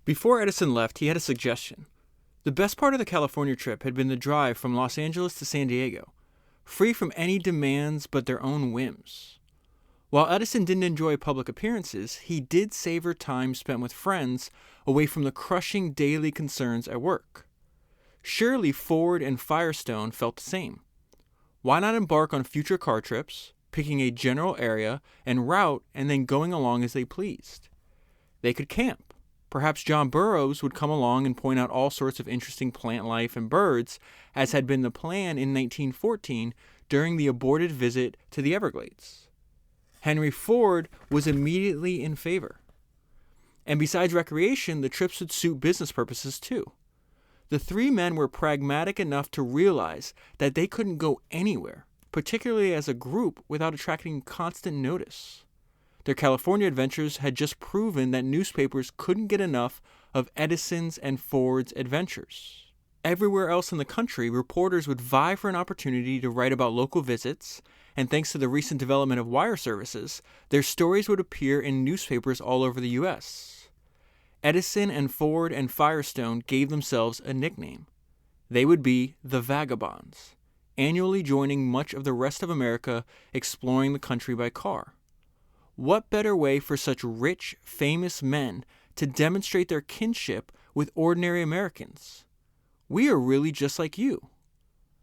Before Edison left, he had a suggestion. The best part of the California trip had been the drive from Los Angeles to San Diego, free from any demands but their own whims. While Edison didn't enjoy public appearances, he did savor time spent with friends away from the crushing daily concerns at work. Surely Ford and Firestone felt the same. Why not embark on future car trips, picking a general area and route and then going along as they pleased? They could camp. Perhaps John Burroughs would come along and point out all sorts of interesting plant life and birds, as had been the plan in 1914 during the aborted visit to the Everglades. Henry Ford was immediately in favor. And besides recreation, the trips would suit business purposes too. The three men were pragmatic enough to realize that they couldn't go anywhere, particularly as a group, without attracting constant notice. Their California adventures had just proven that newspapers couldn't get enough of Edison's and Ford's adventures. Everywhere else in the country, reporters would vie for an opportunity to write about local visits, and thanks to the recent development of wire services, their stories would appear in newspapers all over the U.S. Edison and Ford and Firestone gave themselves a nickname. They would be the Vagabonds, annually joining much of the rest of America exploring the country by car. What better way for such rich, famous men to demonstrate their kinship with ordinary Americans? We are really just like you.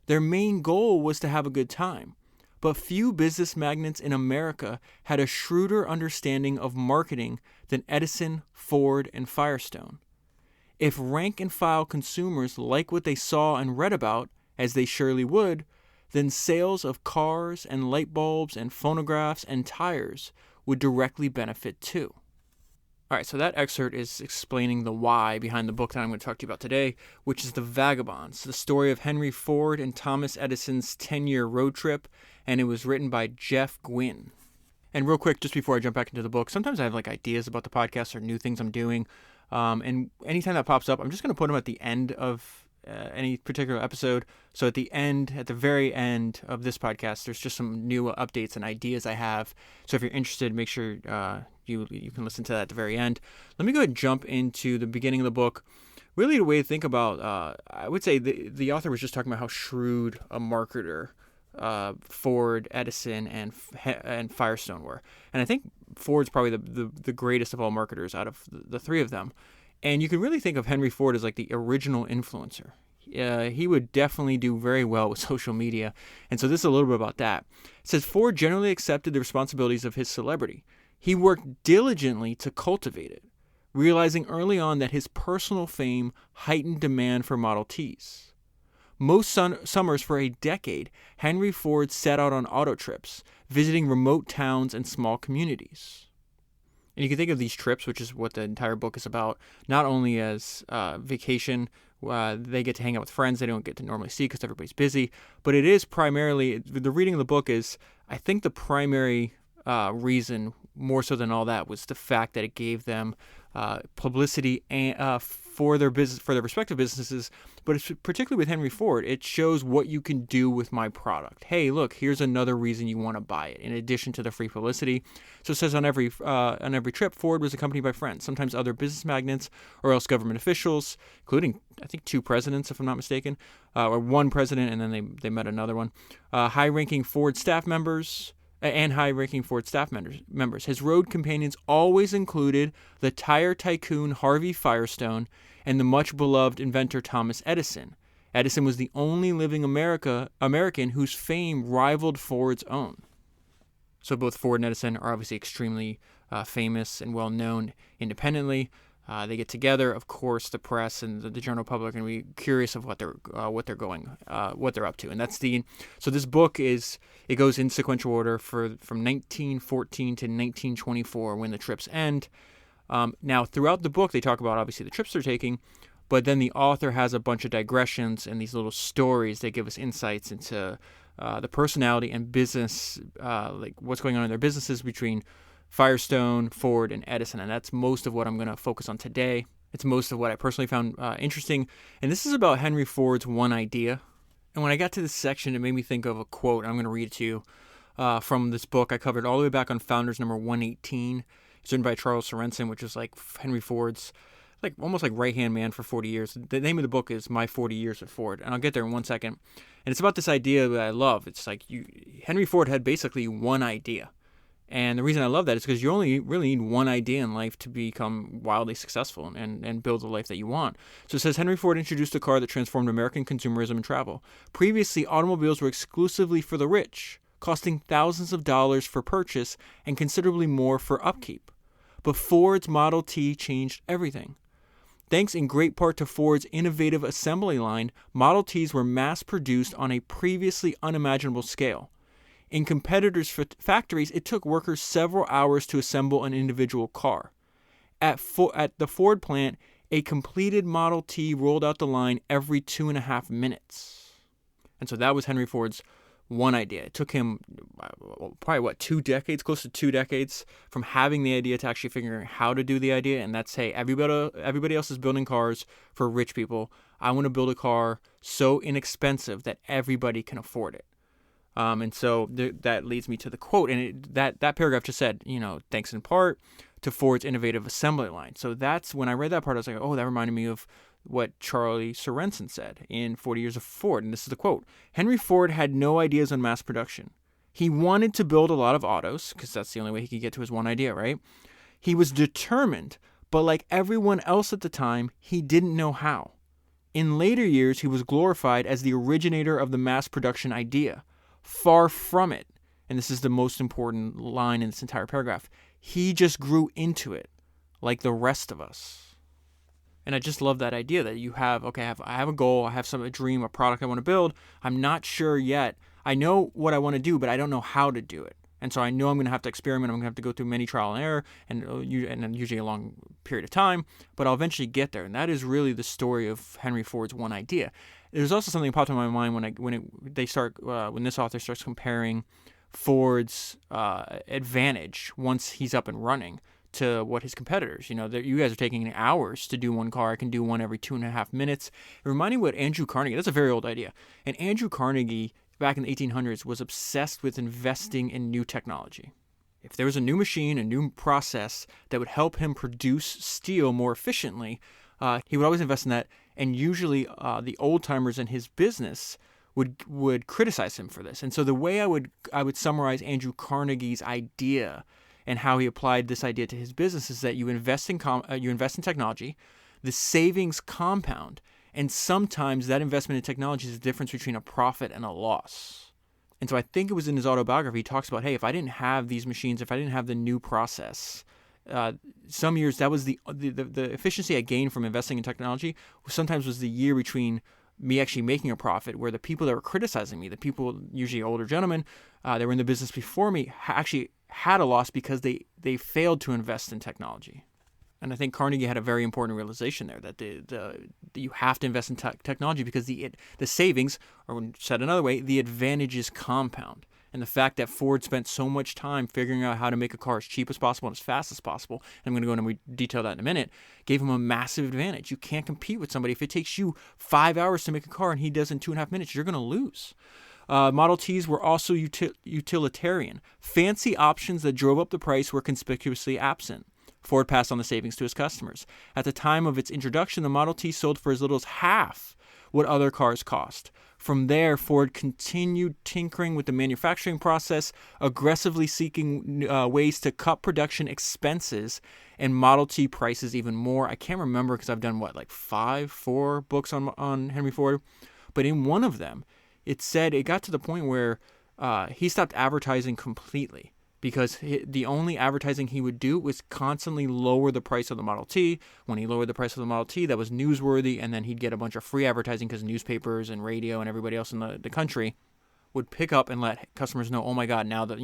Their main goal was to have a good time, but few business magnates in America had a shrewder understanding of marketing than Edison, Ford, and Firestone. If rank-and-file consumers like what they saw and read about, as they surely would, then sales of cars and light bulbs and phonographs and tires would directly benefit too. All right, so that excerpt is explaining the why behind the book that I'm going to talk to you about today, which is The Vagabonds, the story of Henry Ford and Thomas Edison's 10-year road trip, and it was written by Jeff Guinn. And real quick, just before I jump back into the book, sometimes I have ideas about the podcast or new things I'm doing, and anytime that pops up, I'm just going to put them at the end of any particular episode. So at the very end of this podcast, there's just some new updates and ideas I have. So if you're interested, make sure you can listen to that at the very end. Let me go ahead and jump into the beginning of the book. Really, the way to think about, I would say the author was just talking about how shrewd a marketer Ford, Edison, and Firestone were. And I think Ford's probably the greatest of all marketers out of the three of them. And you can really think of Henry Ford as the original influencer. He would definitely do very well with social media. And so this is a little bit about that. It says Ford generally accepted the responsibilities of his celebrity. He worked diligently to cultivate it, realizing early on that his personal fame heightened demand for Model Ts. Most summers for a decade, Henry Ford set out on auto trips, visiting remote towns and small communities. And you can think of these trips, which is what the entire book is about, not only as vacation. They get to hang out with friends they don't get to normally see because everybody's busy, but it is primarily, the reading of the book is, I think the primary reason, more so than all that, was the fact that it gave them publicity for their business, for their respective businesses. But it's particularly with Henry Ford, it shows what you can do with my product. Hey, look, here's another reason you want to buy it, in addition to the free publicity. So it says on every trip, Ford was accompanied by friends, sometimes other business magnates or else government officials, including, I think, 2 presidents, if I'm not mistaken, or 1 president, and then they met another one. High-ranking Ford staff members. His road companions always included the tire tycoon Harvey Firestone and the much-beloved inventor Thomas Edison. Edison was the only living American whose fame rivaled Ford's own. So both Ford and Edison are obviously extremely famous and well-known independently. They get together, of course, the press and the general public, and we're curious of what they're up to. And so this book it goes in sequential order from 1914 to 1924 when the trips end. Now, throughout the book, they talk about obviously the trips they're taking, but then the author has a bunch of digressions and these little stories that give us insights into the personality and business, what's going on in their businesses between Firestone, Ford, and Edison, and that's most of what I'm going to focus on today. It's most of what I personally found interesting, and this is about Henry Ford's one idea. And when I got to this section, it made me think of a quote. I'm going to read it to you from this book. I covered all the way back on Founders number 118. It's written by Charles Sorensen, which is Henry Ford's like almost like right-hand man for 40 years. The name of the book is My 40 Years at Ford, and I'll get there in 1 second. And it's about this idea that I love. It's like Henry Ford had basically one idea. And the reason I love that is because you only really need one idea in life to become wildly successful and build the life that you want. So it says, Henry Ford introduced a car that transformed American consumerism and travel. Previously, automobiles were exclusively for the rich, costing thousands of dollars for purchase and considerably more for upkeep. But Ford's Model T changed everything. Thanks in great part to Ford's innovative assembly line, Model Ts were mass-produced on a previously unimaginable scale. In competitors' factories, it took workers several hours to assemble an individual car. At the Ford plant, a completed Model T rolled out the line every 2.5 minutes. And so that was Henry Ford's one idea. It took him probably 2 decades, close to 2 decades, from having the idea to actually figuring out how to do the idea. And that's, hey, everybody else is building cars for rich people. I want to build a car so inexpensive that everybody can afford it. And so that leads me to the quote. And that paragraph just said, thanks in part to Ford's innovative assembly line. So that's when I read that part, I was like, oh, that reminded me of what Charlie Sorensen said in 40 Years of Ford. And this is the quote. Henry Ford had no ideas on mass production. He wanted to build a lot of autos because that's the only way he could get to his one idea, right? He was determined, but like everyone else at the time, he didn't know how. In later years, he was glorified as the originator of the mass production idea. Far from it. And this is the most important line in this entire paragraph. He just grew into it like the rest of us. And I just love that idea that you have, okay, I have a goal, I have a dream, a product I want to build. I'm not sure yet. I know what I want to do, but I don't know how to do it. And so I know I'm going to have to experiment. I'm going to have to go through many trial and error and usually a long period of time, but I'll eventually get there. And that is really the story of Henry Ford's one idea. There's also something that popped in my mind when this author starts comparing Ford's advantage once he's up and running to what his competitors. You guys are taking hours to do one car. I can do one every 2.5 minutes. It reminded me what Andrew Carnegie, that's a very old idea. And Andrew Carnegie, back in the 1800s, was obsessed with investing in new technology. If there was a new machine, a new process that would help him produce steel more efficiently, he would always invest in that. And usually the old-timers in his business would criticize him for this. And so the way I would summarize Andrew Carnegie's idea and how he applied this idea to his business is that you invest in technology, the savings compound, and sometimes that investment in technology is the difference between a profit and a loss. And so I think it was in his autobiography, he talks about, hey, if I didn't have these machines, if I didn't have the new process, some years that was the efficiency I gained from investing in technology sometimes was the year between me actually making a profit, where the people that were criticizing me, the people, usually older gentlemen that were in the business before me, actually had a loss because they failed to invest in technology. And I think Carnegie had a very important realization there that you have to invest in technology because the savings, or said another way, the advantages compound. And the fact that Ford spent so much time figuring out how to make a car as cheap as possible and as fast as possible, and I'm going to go into detail that in a minute, gave him a massive advantage. You can't compete with somebody. If it takes you 5 hours to make a car and he does in 2.5 minutes, you're going to lose. Model Ts were also utilitarian. Fancy options that drove up the price were conspicuously absent. Ford passed on the savings to his customers. At the time of its introduction, the Model T sold for as little as half what other cars cost. From there, Ford continued tinkering with the manufacturing process, aggressively seeking ways to cut production expenses and Model T prices even more. I can't remember because I've done, 4 books on Henry Ford. But in one of them, it said it got to the point where he stopped advertising completely, because the only advertising he would do was constantly lower the price of the Model T. When he lowered the price of the Model T, that was newsworthy, and then he'd get a bunch of free advertising because newspapers and radio and everybody else in the country would pick up and let customers know, oh my God, now that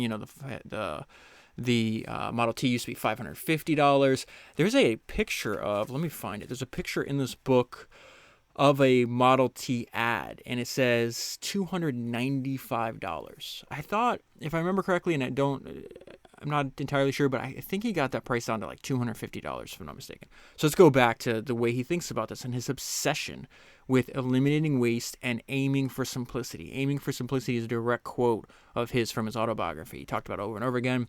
the Model T used to be $550. There's a picture of, let me find it. There's a picture in this book of a Model T ad, and it says $295. I thought, if I remember correctly, and I'm not entirely sure, but I think he got that price down to like $250, if I'm not mistaken. So let's go back to the way he thinks about this and his obsession with eliminating waste and aiming for simplicity. Aiming for simplicity is a direct quote of his from his autobiography. He talked about it over and over again.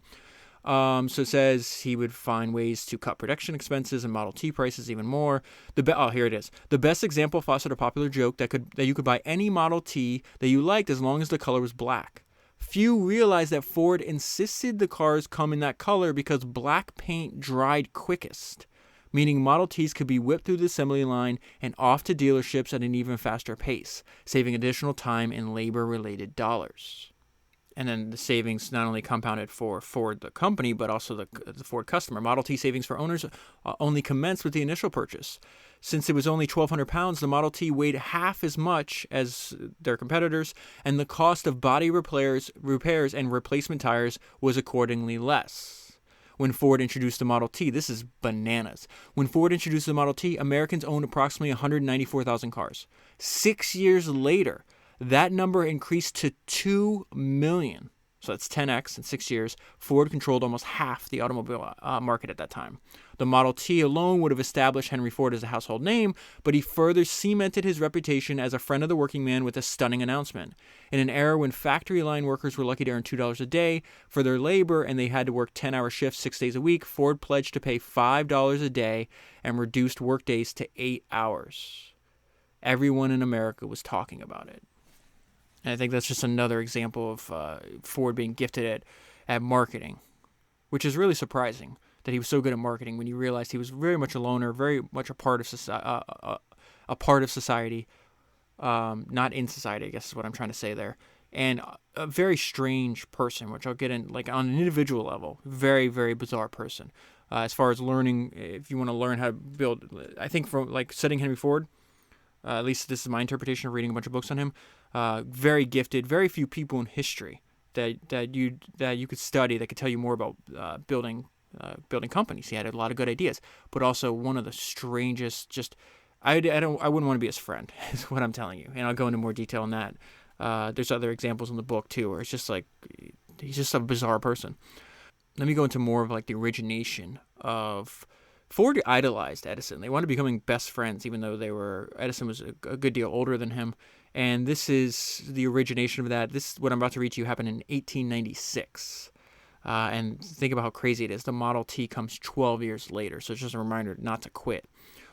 So it says he would find ways to cut production expenses and Model T prices even more. Here it is. The best example fostered a popular joke that you could buy any Model T that you liked as long as the color was black. Few realized that Ford insisted the cars come in that color because black paint dried quickest, meaning Model Ts could be whipped through the assembly line and off to dealerships at an even faster pace, saving additional time and labor-related dollars. And then the savings not only compounded for Ford, the company, but also the Ford customer. Model T savings for owners only commenced with the initial purchase. Since it was only 1,200 pounds, the Model T weighed half as much as their competitors, and the cost of body repairs and replacement tires was accordingly less. When Ford introduced the Model T, this is bananas. When Ford introduced the Model T, Americans owned approximately 194,000 cars. 6 years later, that number increased to 2 million. So that's 10x in 6 years. Ford controlled almost half the automobile market at that time. The Model T alone would have established Henry Ford as a household name, but he further cemented his reputation as a friend of the working man with a stunning announcement. In an era when factory line workers were lucky to earn $2 a day for their labor and they had to work 10-hour shifts 6 days a week, Ford pledged to pay $5 a day and reduced workdays to 8 hours. Everyone in America was talking about it. And I think that's just another example of Ford being gifted at marketing, which is really surprising that he was so good at marketing when you realize he was very much a loner, very much a part of society, not in society, I guess is what I'm trying to say there, and a very strange person, which I'll get in, like on an individual level, very, very bizarre person. As far as learning, if you want to learn how to build, I think from like studying Henry Ford, at least this is my interpretation of reading a bunch of books on him. Very gifted. Very few people in history that you could study that could tell you more about building companies. He had a lot of good ideas, but also one of the strangest. Just I wouldn't want to be his friend. Is what I'm telling you, and I'll go into more detail on that. There's other examples in the book too, where it's just like he's just a bizarre person. Let me go into more of like the origination of. Ford idolized Edison. They wanted to becoming best friends, even though Edison was a good deal older than him. And this is the origination of that. This, what I'm about to read to you, happened in 1896. And think about how crazy it is. The Model T comes 12 years later. So it's just a reminder not to quit.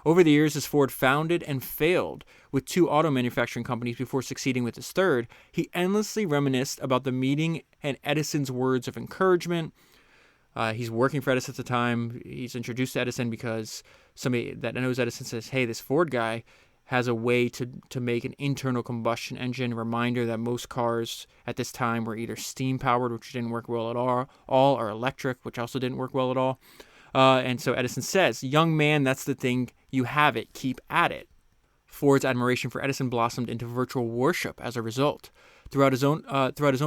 Over the years, as Ford founded and failed with 2 auto manufacturing companies before succeeding with his third, he endlessly reminisced about the meeting and Edison's words of encouragement. He's working for Edison at the time. He's introduced to Edison because somebody that knows Edison says, hey, this Ford guy has a way to make an internal combustion engine. Reminder that most cars at this time were either steam-powered, which didn't work well at all, or electric, which also didn't work well at all. And so Edison says, young man, that's the thing. You have it. Keep at it. Ford's admiration for Edison blossomed into virtual worship as a result. Throughout his own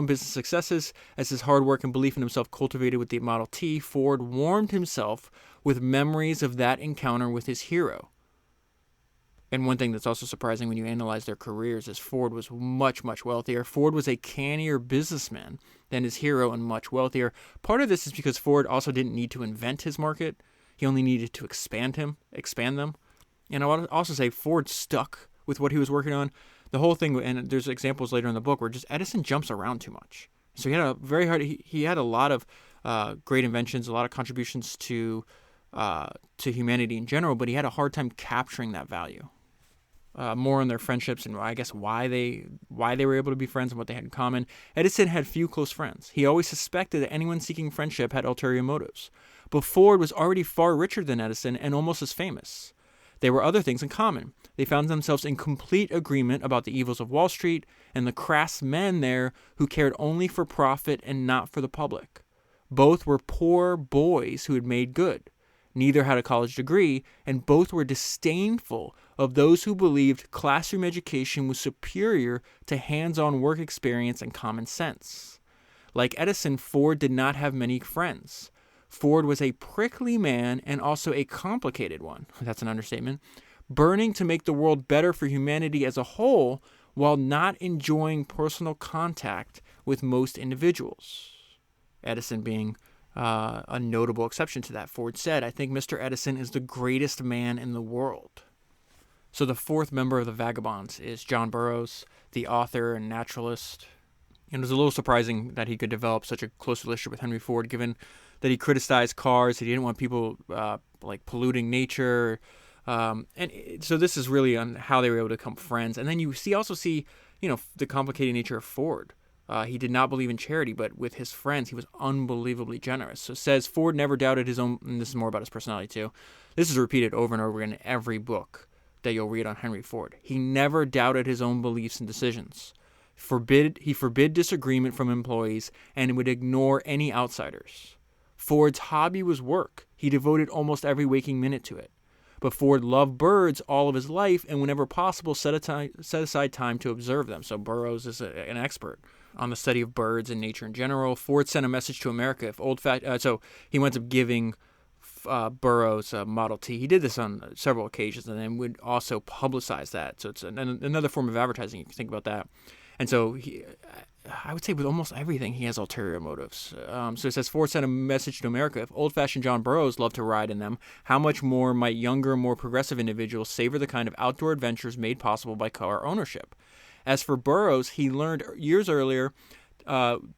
business successes, as his hard work and belief in himself cultivated with the Model T, Ford warmed himself with memories of that encounter with his hero. And one thing that's also surprising when you analyze their careers is Ford was much, much wealthier. Ford was a cannier businessman than his hero and much wealthier. Part of this is because Ford also didn't need to invent his market. He only needed to expand them. And I want to also say Ford stuck with what he was working on. The whole thing, and there's examples later in the book where just Edison jumps around too much. So he had he had a lot of great inventions, a lot of contributions to humanity in general, but he had a hard time capturing that value. More on their friendships and I guess why they were able to be friends and what they had in common. Edison had few close friends. He always suspected that anyone seeking friendship had ulterior motives. But Ford was already far richer than Edison and almost as famous. There were other things in common. They found themselves in complete agreement about the evils of Wall Street and the crass men there who cared only for profit and not for the public. Both were poor boys who had made good. Neither had a college degree, and both were disdainful of those who believed classroom education was superior to hands-on work experience and common sense. Like Edison, Ford did not have many friends. Ford was a prickly man and also a complicated one. That's an understatement. Burning to make the world better for humanity as a whole while not enjoying personal contact with most individuals. Edison being a notable exception to that. Ford said, I think Mr. Edison is the greatest man in the world. So the fourth member of the Vagabonds is John Burroughs, the author and naturalist. And it was a little surprising that he could develop such a close relationship with Henry Ford, given that he criticized cars. He didn't want people like polluting nature. So this is really on how they were able to become friends. And then you also see, the complicated nature of Ford. He did not believe in charity, but with his friends, he was unbelievably generous. So it says Ford never doubted his own, and this is more about his personality too. This is repeated over and over again in every book that you'll read on Henry Ford. He never doubted his own beliefs and decisions. He forbid disagreement from employees and would ignore any outsiders. Ford's hobby was work. He devoted almost every waking minute to it. But Ford loved birds all of his life and whenever possible set aside time to observe them. So Burroughs is an expert on the study of birds and nature in general. Ford sent a message to America. So he winds up giving Burroughs a Model T. He did this on several occasions and then would also publicize that. So it's another form of advertising if you think about that. And so I would say with almost everything, he has ulterior motives. So it says, Ford sent a message to America. If old-fashioned John Burroughs loved to ride in them, how much more might younger, more progressive individuals savor the kind of outdoor adventures made possible by car ownership? As for Burroughs, he learned years earlier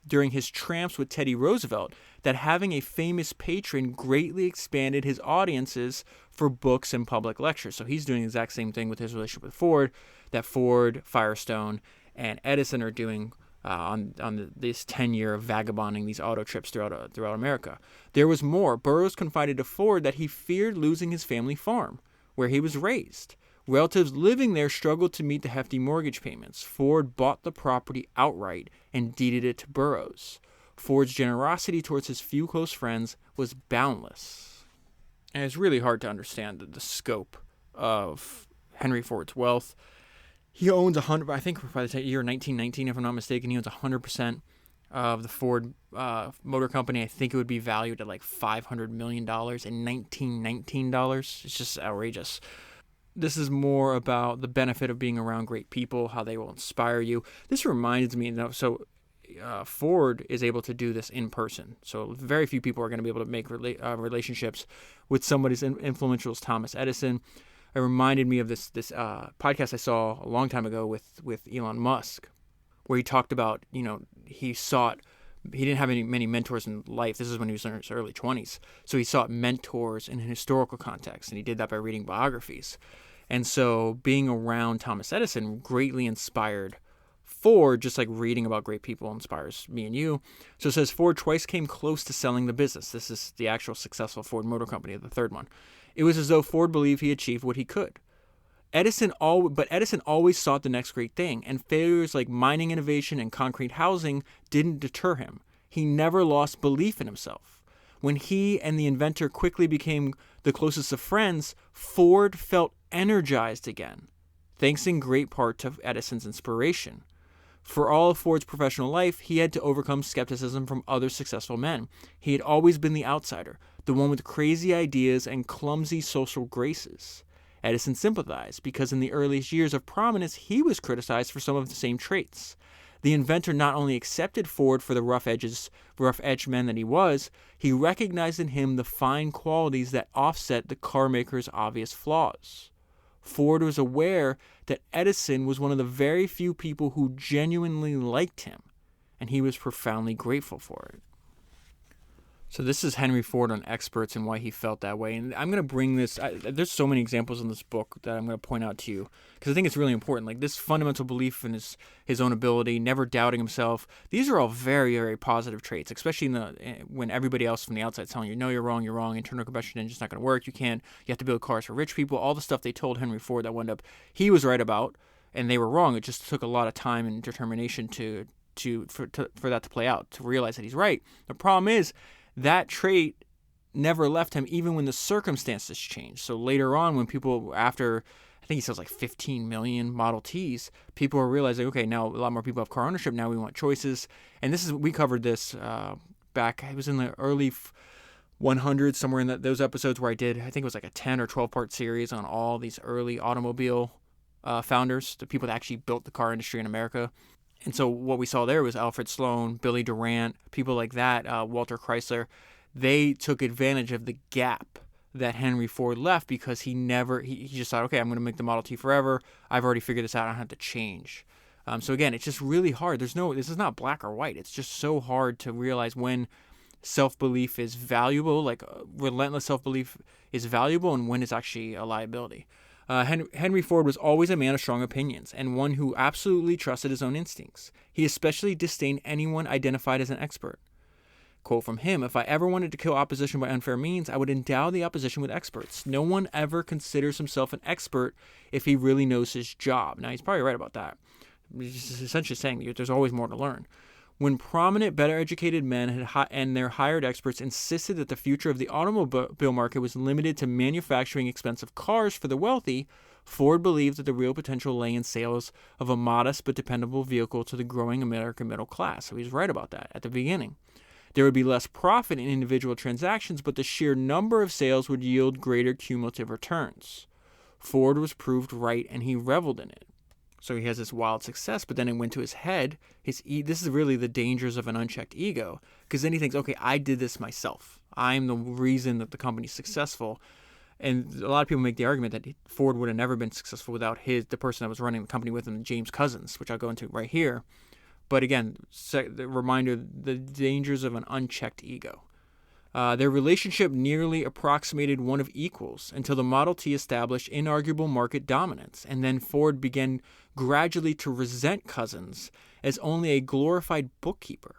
during his tramps with Teddy Roosevelt that having a famous patron greatly expanded his audiences for books and public lectures. So he's doing the exact same thing with his relationship with Ford that Ford, Firestone, and Edison are doing on this 10-year of vagabonding these auto trips throughout America. There was more. Burroughs confided to Ford that he feared losing his family farm, where he was raised. Relatives living there struggled to meet the hefty mortgage payments. Ford bought the property outright and deeded it to Burroughs. Ford's generosity towards his few close friends was boundless. And it's really hard to understand the scope of Henry Ford's wealth. He owns 100. I think by the year 1919, if I'm not mistaken, he owns 100% of the Ford Motor Company. I think it would be valued at like $500 million in 1919 dollars. It's just outrageous. This is more about the benefit of being around great people, how they will inspire you. This reminds me, Ford is able to do this in person. So very few people are going to be able to make relationships with somebody as influential as Thomas Edison. It reminded me of this podcast I saw a long time ago with Elon Musk, where he talked about, he didn't have many mentors in life. This is when he was in his early 20s. So he sought mentors in a historical context, and he did that by reading biographies. And so being around Thomas Edison greatly inspired Ford, just like reading about great people inspires me and you. So it says Ford twice came close to selling the business. This is the actual successful Ford Motor Company, the third one. It was as though Ford believed he achieved what he could. Edison always sought the next great thing, and failures like mining innovation and concrete housing didn't deter him. He never lost belief in himself. When he and the inventor quickly became the closest of friends, Ford felt energized again, thanks in great part to Edison's inspiration. For all of Ford's professional life, he had to overcome skepticism from other successful men. He had always been the outsider, the one with crazy ideas and clumsy social graces. Edison sympathized because in the earliest years of prominence, he was criticized for some of the same traits. The inventor not only accepted Ford for the rough-edged man that he was, he recognized in him the fine qualities that offset the carmaker's obvious flaws. Ford was aware that Edison was one of the very few people who genuinely liked him, and he was profoundly grateful for it. So this is Henry Ford on experts and why he felt that way. And I'm going to bring this, there's so many examples in this book that I'm going to point out to you because I think it's really important. Like this fundamental belief in his own ability, never doubting himself. These are all very, very positive traits, especially when everybody else from the outside is telling you, no, you're wrong, internal combustion engine's not going to work, you have to build cars for rich people. All the stuff they told Henry Ford that wound up, he was right about, and they were wrong. It just took a lot of time and determination for that to play out, to realize that he's right. The problem is, that trait never left him even when the circumstances changed. So later on, when people, after, I think he sells like 15 million Model Ts, people are realizing, okay, now a lot more people have car ownership, now we want choices. And we covered this back, it was in the early 100s, somewhere in those episodes where I think it was like a 10 or 12 part series on all these early automobile founders, the people that actually built the car industry in America. And so what we saw there was Alfred Sloan, Billy Durant, people like that, Walter Chrysler. They took advantage of the gap that Henry Ford left because he just thought, okay, I'm going to make the Model T forever. I've already figured this out. I don't have to change. So again, it's just really hard. This is not black or white. It's just so hard to realize when self-belief is valuable, like relentless self-belief is valuable, and when it's actually a liability. Henry Ford was always a man of strong opinions and one who absolutely trusted his own instincts. He especially disdained anyone identified as an expert. Quote from him, "If I ever wanted to kill opposition by unfair means, I would endow the opposition with experts. No one ever considers himself an expert if he really knows his job." Now, he's probably right about that. He's essentially saying that there's always more to learn. When prominent, better-educated men and their hired experts insisted that the future of the automobile market was limited to manufacturing expensive cars for the wealthy, Ford believed that the real potential lay in sales of a modest but dependable vehicle to the growing American middle class. So he's right about that at the beginning. There would be less profit in individual transactions, but the sheer number of sales would yield greater cumulative returns. Ford was proved right, and he reveled in it. So he has this wild success, but then it went to his head. This is really the dangers of an unchecked ego, because then he thinks, okay, I did this myself. I'm the reason that the company's successful. And a lot of people make the argument that Ford would have never been successful without the person that was running the company with him, James Couzens, which I'll go into right here. But again, the reminder, the dangers of an unchecked ego. Their relationship nearly approximated one of equals until the Model T established inarguable market dominance, and then Ford began gradually to resent Couzens as only a glorified bookkeeper.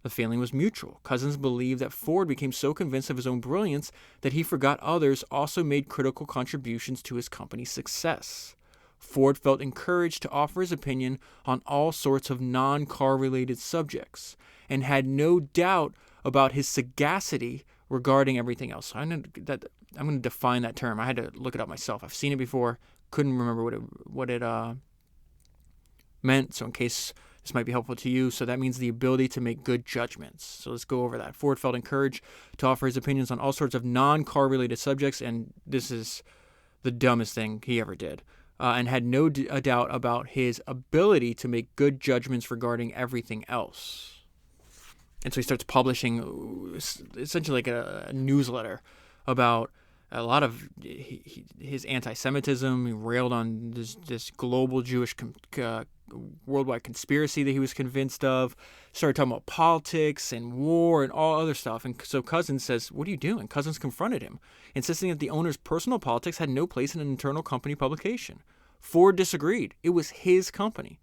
The feeling was mutual. Couzens believed that Ford became so convinced of his own brilliance that he forgot others also made critical contributions to his company's success. Ford felt encouraged to offer his opinion on all sorts of non-car related subjects and had no doubt about his sagacity regarding everything else. I'm going to define that term. I had to look it up myself. I've seen it before, couldn't remember what it meant, so in case this might be helpful to you. So that means the ability to make good judgments. So let's go over that. Ford felt encouraged to offer his opinions on all sorts of non-car related subjects, and this is the dumbest thing he ever did. And had no doubt about his ability to make good judgments regarding everything else. And so he starts publishing essentially like a newsletter about a lot of his anti-Semitism. He railed on this global Jewish worldwide conspiracy that he was convinced of. Started talking about politics and war and all other stuff. And so Couzens says, "What are you doing?" Couzens confronted him, insisting that the owner's personal politics had no place in an internal company publication. Ford disagreed. It was his company.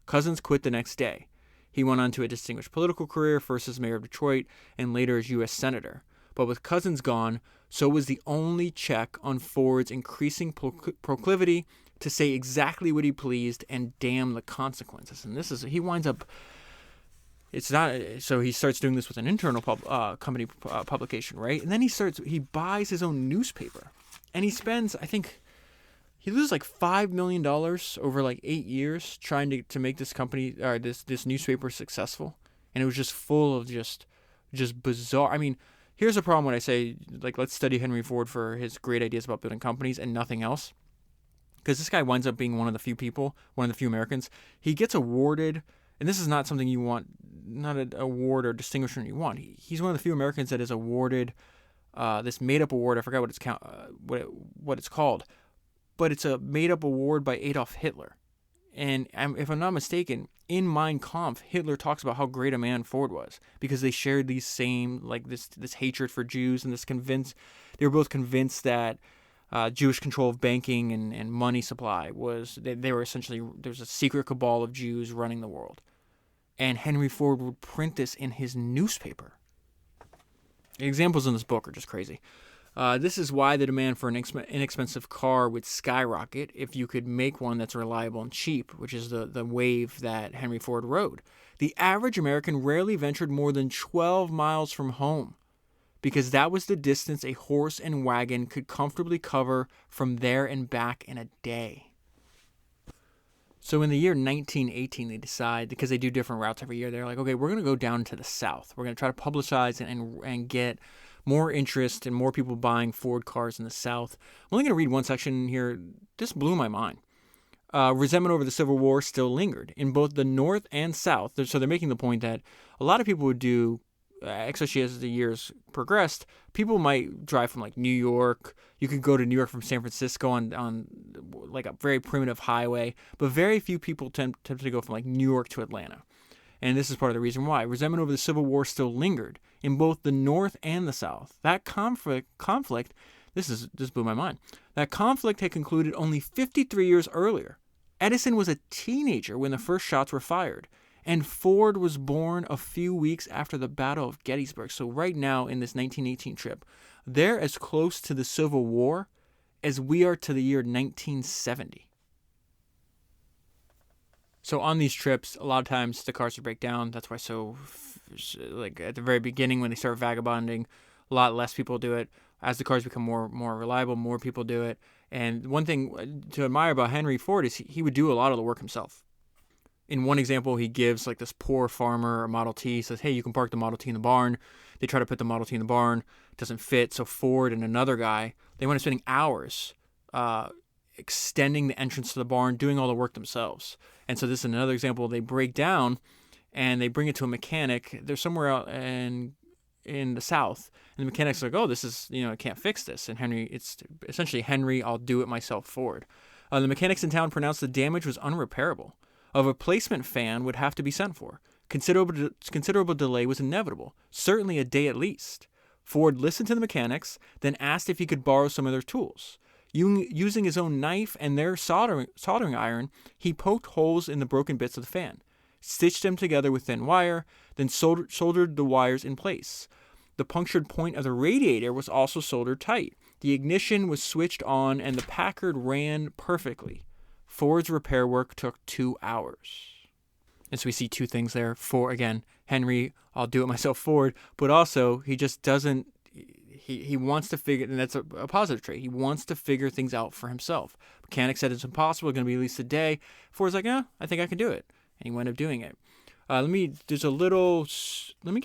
Couzens quit the next day. He went on to a distinguished political career, first as mayor of Detroit and later as U.S. Senator. But with Couzens gone, so was the only check on Ford's increasing proclivity to say exactly what he pleased and damn the consequences. And he winds up, it's not, so he starts doing this with an internal company publication, right? And then he buys his own newspaper. And he spends, I think, he loses like $5 million over like 8 years trying to make this company, or this newspaper successful. And it was just full of just bizarre. I mean, here's the problem when I say, like, let's study Henry Ford for his great ideas about building companies and nothing else. Because this guy winds up being one of the few Americans. He gets awarded, and this is not something you want, not an award or distinguishment you want. He's one of the few Americans that is awarded this made-up award. I forgot what it's called. But it's a made-up award by Adolf Hitler. And if I'm not mistaken, in Mein Kampf, Hitler talks about how great a man Ford was because they shared these same, like this hatred for Jews and they were both convinced that Jewish control of banking and money supply they were essentially, there's a secret cabal of Jews running the world. And Henry Ford would print this in his newspaper. The examples in this book are just crazy. This is why the demand for an inexpensive car would skyrocket if you could make one that's reliable and cheap, which is the wave that Henry Ford rode. The average American rarely ventured more than 12 miles from home because that was the distance a horse and wagon could comfortably cover from there and back in a day. So in the year 1918, they decide, because they do different routes every year, they're like, okay, we're going to go down to the South. We're going to try to publicize and get more interest and more people buying Ford cars in the South. I'm only going to read one section here. This blew my mind. Resentment over the Civil War still lingered in both the North and South. So they're making the point that a lot of people would do, especially as the years progressed, people might drive from like New York. You could go to New York from San Francisco on like a very primitive highway, but very few people attempt to go from like New York to Atlanta. And this is part of the reason why. Resentment over the Civil War still lingered in both the North and the South. That conflict, this blew my mind. That conflict had concluded only 53 years earlier. Edison was a teenager when the first shots were fired, and Ford was born a few weeks after the Battle of Gettysburg. So right now in this 1918 trip, they're as close to the Civil War as we are to the year 1970. So on these trips, a lot of times the cars would break down. That's why like at the very beginning when they start vagabonding, a lot less people do it. As the cars become more reliable, more people do it. And one thing to admire about Henry Ford is he would do a lot of the work himself. In one example, he gives like this poor farmer a Model T, says, hey, you can park the Model T in the barn. They try to put the Model T in the barn. It doesn't fit. So Ford and another guy, they went spending hours extending the entrance to the barn, doing all the work themselves. And so this is another example. They break down and they bring it to a mechanic. They're somewhere out in the South. And the mechanic's like, oh, this is, I can't fix this. And it's essentially Henry, I'll do it myself Ford. The mechanics in town pronounced the damage was unrepairable. A replacement fan would have to be sent for. Considerable delay was inevitable, certainly a day at least. Ford listened to the mechanics, then asked if he could borrow some of their tools. Using his own knife and their soldering iron, he poked holes in the broken bits of the fan, stitched them together with thin wire, then soldered the wires in place. The punctured point of the radiator was also soldered tight. The ignition was switched on, and the Packard ran perfectly. Ford's repair work took 2 hours. And so we see two things there. Again, Henry, I'll do it myself Ford, but also he just doesn't, he wants to figure, and that's a positive trait. He wants to figure things out for himself. Mechanic said it's impossible, going to be at least a day. Ford's like, I think I can do it. And he wound up doing it. Let me give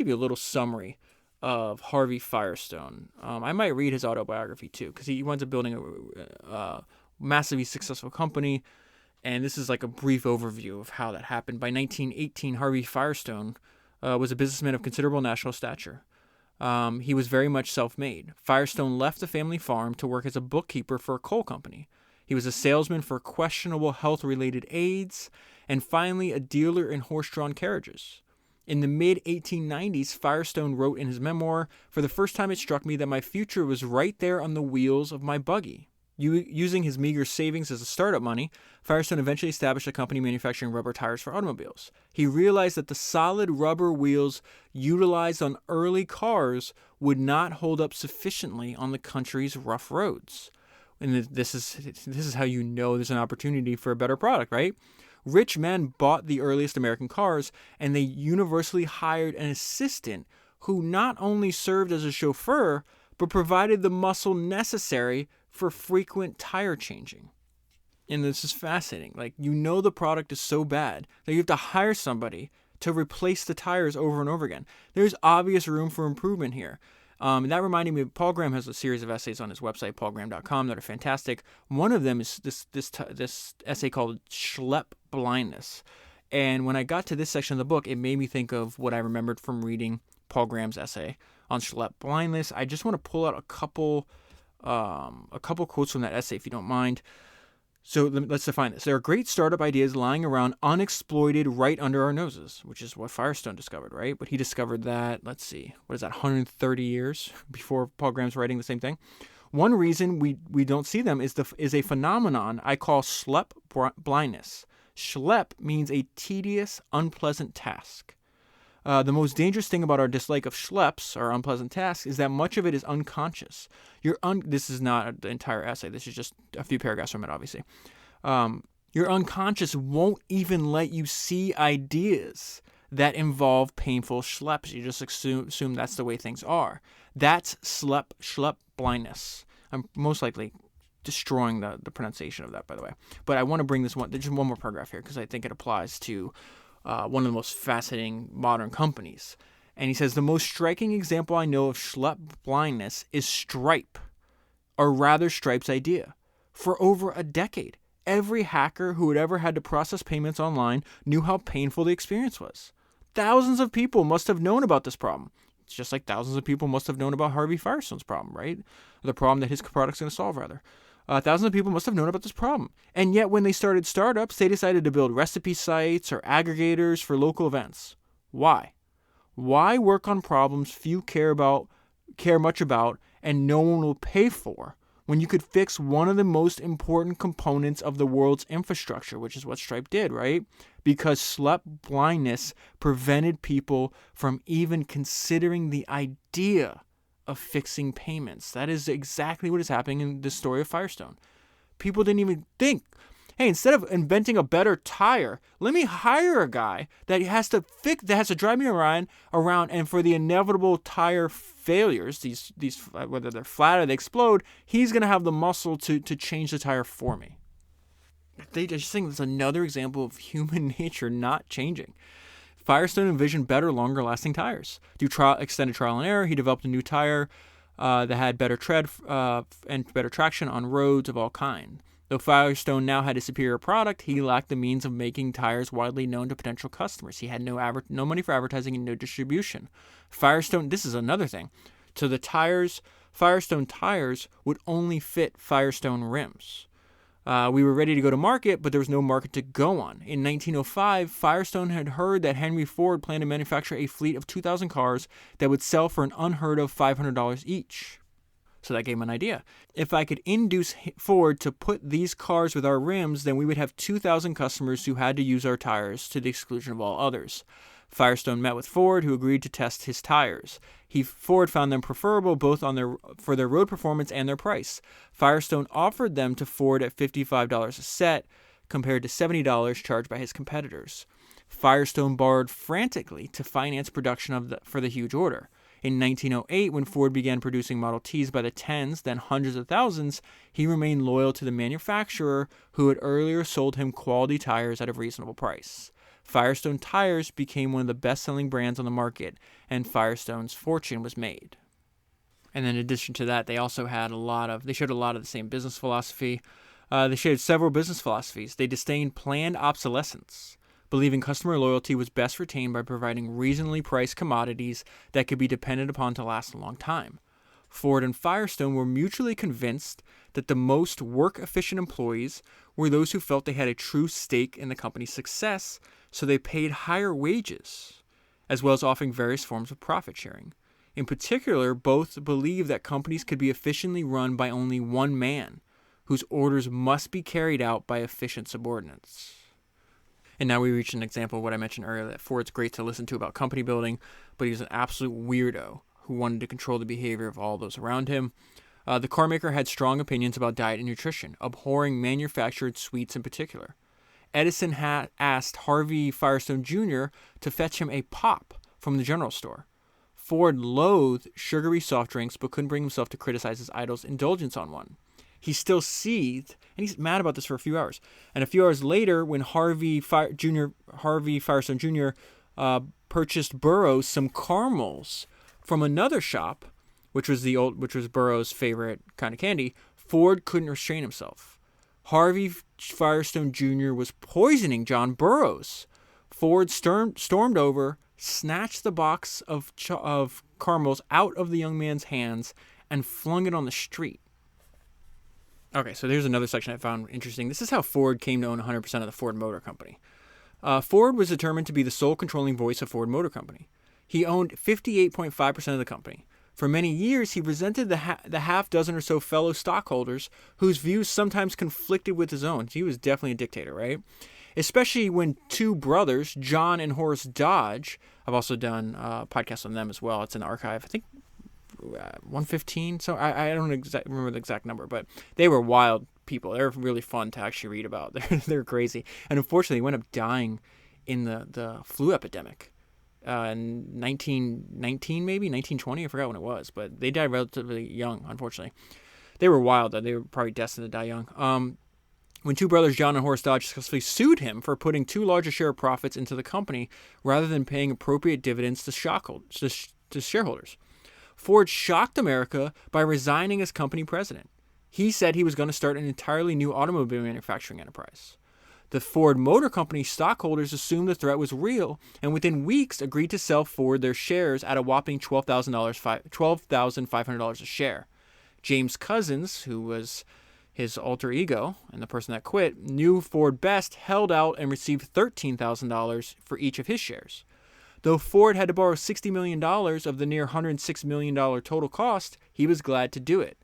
you a little summary of Harvey Firestone. I might read his autobiography too, because he winds up building a massively successful company. And this is like a brief overview of how that happened. By 1918, Harvey Firestone was a businessman of considerable national stature. He was very much self-made. Firestone left the family farm to work as a bookkeeper for a coal company. He was a salesman for questionable health-related aids, and finally a dealer in horse-drawn carriages. In the mid-1890s, Firestone wrote in his memoir, "For the first time it struck me that my future was right there on the wheels of my buggy." Using his meager savings as a startup money, Firestone eventually established a company manufacturing rubber tires for automobiles. He realized that the solid rubber wheels utilized on early cars would not hold up sufficiently on the country's rough roads. And this is how you know there's an opportunity for a better product, right? Rich men bought the earliest American cars, and they universally hired an assistant who not only served as a chauffeur, but provided the muscle necessary for frequent tire changing. And this is fascinating. Like, the product is so bad that you have to hire somebody to replace the tires over and over again. There's obvious room for improvement here. And that reminded me, Paul Graham has a series of essays on his website, paulgraham.com, that are fantastic. One of them is this essay called Schlep Blindness. And when I got to this section of the book, it made me think of what I remembered from reading Paul Graham's essay on Schlep Blindness. I just want to pull out a couple quotes from that essay, if you don't mind. So let's define this. There are great startup ideas lying around unexploited right under our noses, which is what Firestone discovered, right? But he discovered that, 130 years before Paul Graham's writing the same thing. One reason we don't see them is a phenomenon I call schlep blindness. Schlep means a tedious, unpleasant task. The most dangerous thing about our dislike of schleps, or unpleasant tasks, is that much of it is unconscious. This is not the entire essay. This is just a few paragraphs from it, obviously. Your unconscious won't even let you see ideas that involve painful schleps. You just assume that's the way things are. That's schlep blindness. I'm most likely destroying the pronunciation of that, by the way. But I want to bring there's just one more paragraph here, because I think it applies to one of the most fascinating modern companies. And he says, the most striking example I know of schlep blindness is Stripe, or rather Stripe's idea. For over a decade, every hacker who had ever had to process payments online knew how painful the experience was. Thousands of people must have known about this problem. It's just like thousands of people must have known about Harvey Firestone's problem, right? The problem that his product's going to solve, rather. Thousands of people must have known about this problem. And yet when they started startups, they decided to build recipe sites or aggregators for local events. Why? Why work on problems few care much about and no one will pay for when you could fix one of the most important components of the world's infrastructure, which is what Stripe did, right? Because sleep blindness prevented people from even considering the idea of fixing payments. That is exactly what is happening in the story of Firestone. People didn't even think, hey, instead of inventing a better tire, let me hire a guy that has to drive me around, and for the inevitable tire failures, these whether they're flat or they explode, he's going to have the muscle to change the tire for me. They just think it's another example of human nature not changing. Firestone envisioned better, longer-lasting tires. Through extended trial and error, he developed a new tire that had better tread and better traction on roads of all kinds. Though Firestone now had a superior product, he lacked the means of making tires widely known to potential customers. He had no money for advertising and no distribution. Firestone, this is another thing. So the Firestone tires would only fit Firestone rims. We were ready to go to market, but there was no market to go on. In 1905, Firestone had heard that Henry Ford planned to manufacture a fleet of 2,000 cars that would sell for an unheard of $500 each. So that gave him an idea. If I could induce Ford to put these cars with our rims, then we would have 2,000 customers who had to use our tires to the exclusion of all others. Firestone met with Ford, who agreed to test his tires. Ford found them preferable both for their road performance and their price. Firestone offered them to Ford at $55 a set, compared to $70 charged by his competitors. Firestone borrowed frantically to finance production for the huge order. In 1908, when Ford began producing Model Ts by the tens, then hundreds of thousands, he remained loyal to the manufacturer who had earlier sold him quality tires at a reasonable price. Firestone tires became one of the best-selling brands on the market, and Firestone's fortune was made. And then in addition to that, they also showed a lot of the same business philosophy. They shared several business philosophies. They disdained planned obsolescence, believing customer loyalty was best retained by providing reasonably priced commodities that could be depended upon to last a long time. Ford and Firestone were mutually convinced that the most work-efficient employees were those who felt they had a true stake in the company's success, so they paid higher wages, as well as offering various forms of profit sharing. In particular, both believed that companies could be efficiently run by only one man, whose orders must be carried out by efficient subordinates. And now we reach an example of what I mentioned earlier, that Ford's great to listen to about company building, but he was an absolute weirdo who wanted to control the behavior of all those around him. The carmaker had strong opinions about diet and nutrition, abhorring manufactured sweets in particular. Edison had asked Harvey Firestone Jr. to fetch him a pop from the general store. Ford loathed sugary soft drinks but couldn't bring himself to criticize his idol's indulgence on one. He still seethed, and he's mad about this for a few hours. And a few hours later, when Harvey Firestone Jr. Purchased Burroughs some caramels from another shop, which was Burroughs' favorite kind of candy, Ford couldn't restrain himself. Harvey Firestone Jr. was poisoning John Burroughs. Ford stormed over, snatched the box of caramels out of the young man's hands, and flung it on the street. Okay, so there's another section I found interesting. This is how Ford came to own 100% of the Ford Motor Company. Ford was determined to be the sole controlling voice of Ford Motor Company. He owned 58.5% of the company. For many years, he resented the half dozen or so fellow stockholders whose views sometimes conflicted with his own. He was definitely a dictator, right? Especially when two brothers, John and Horace Dodge, I've also done podcasts on them as well. It's in the archive, I think 115. So I don't remember the exact number, but they were wild people. They're really fun to actually read about. They're crazy. And unfortunately, wound up dying in the flu epidemic. In 1919, maybe 1920, I forgot when it was, but they died relatively young, unfortunately. They were wild, though. They were probably destined to die young. When two brothers, John and Horace Dodge, successfully sued him for putting too large a share of profits into the company rather than paying appropriate dividends to shareholders. Ford shocked America by resigning as company president. He said he was going to start an entirely new automobile manufacturing enterprise. The Ford Motor Company stockholders assumed the threat was real and within weeks agreed to sell Ford their shares at a whopping $12,500 a share. James Couzens, who was his alter ego, and the person that quit, knew Ford best, held out and received $13,000 for each of his shares. Though Ford had to borrow $60 million of the near $106 million total cost, he was glad to do it.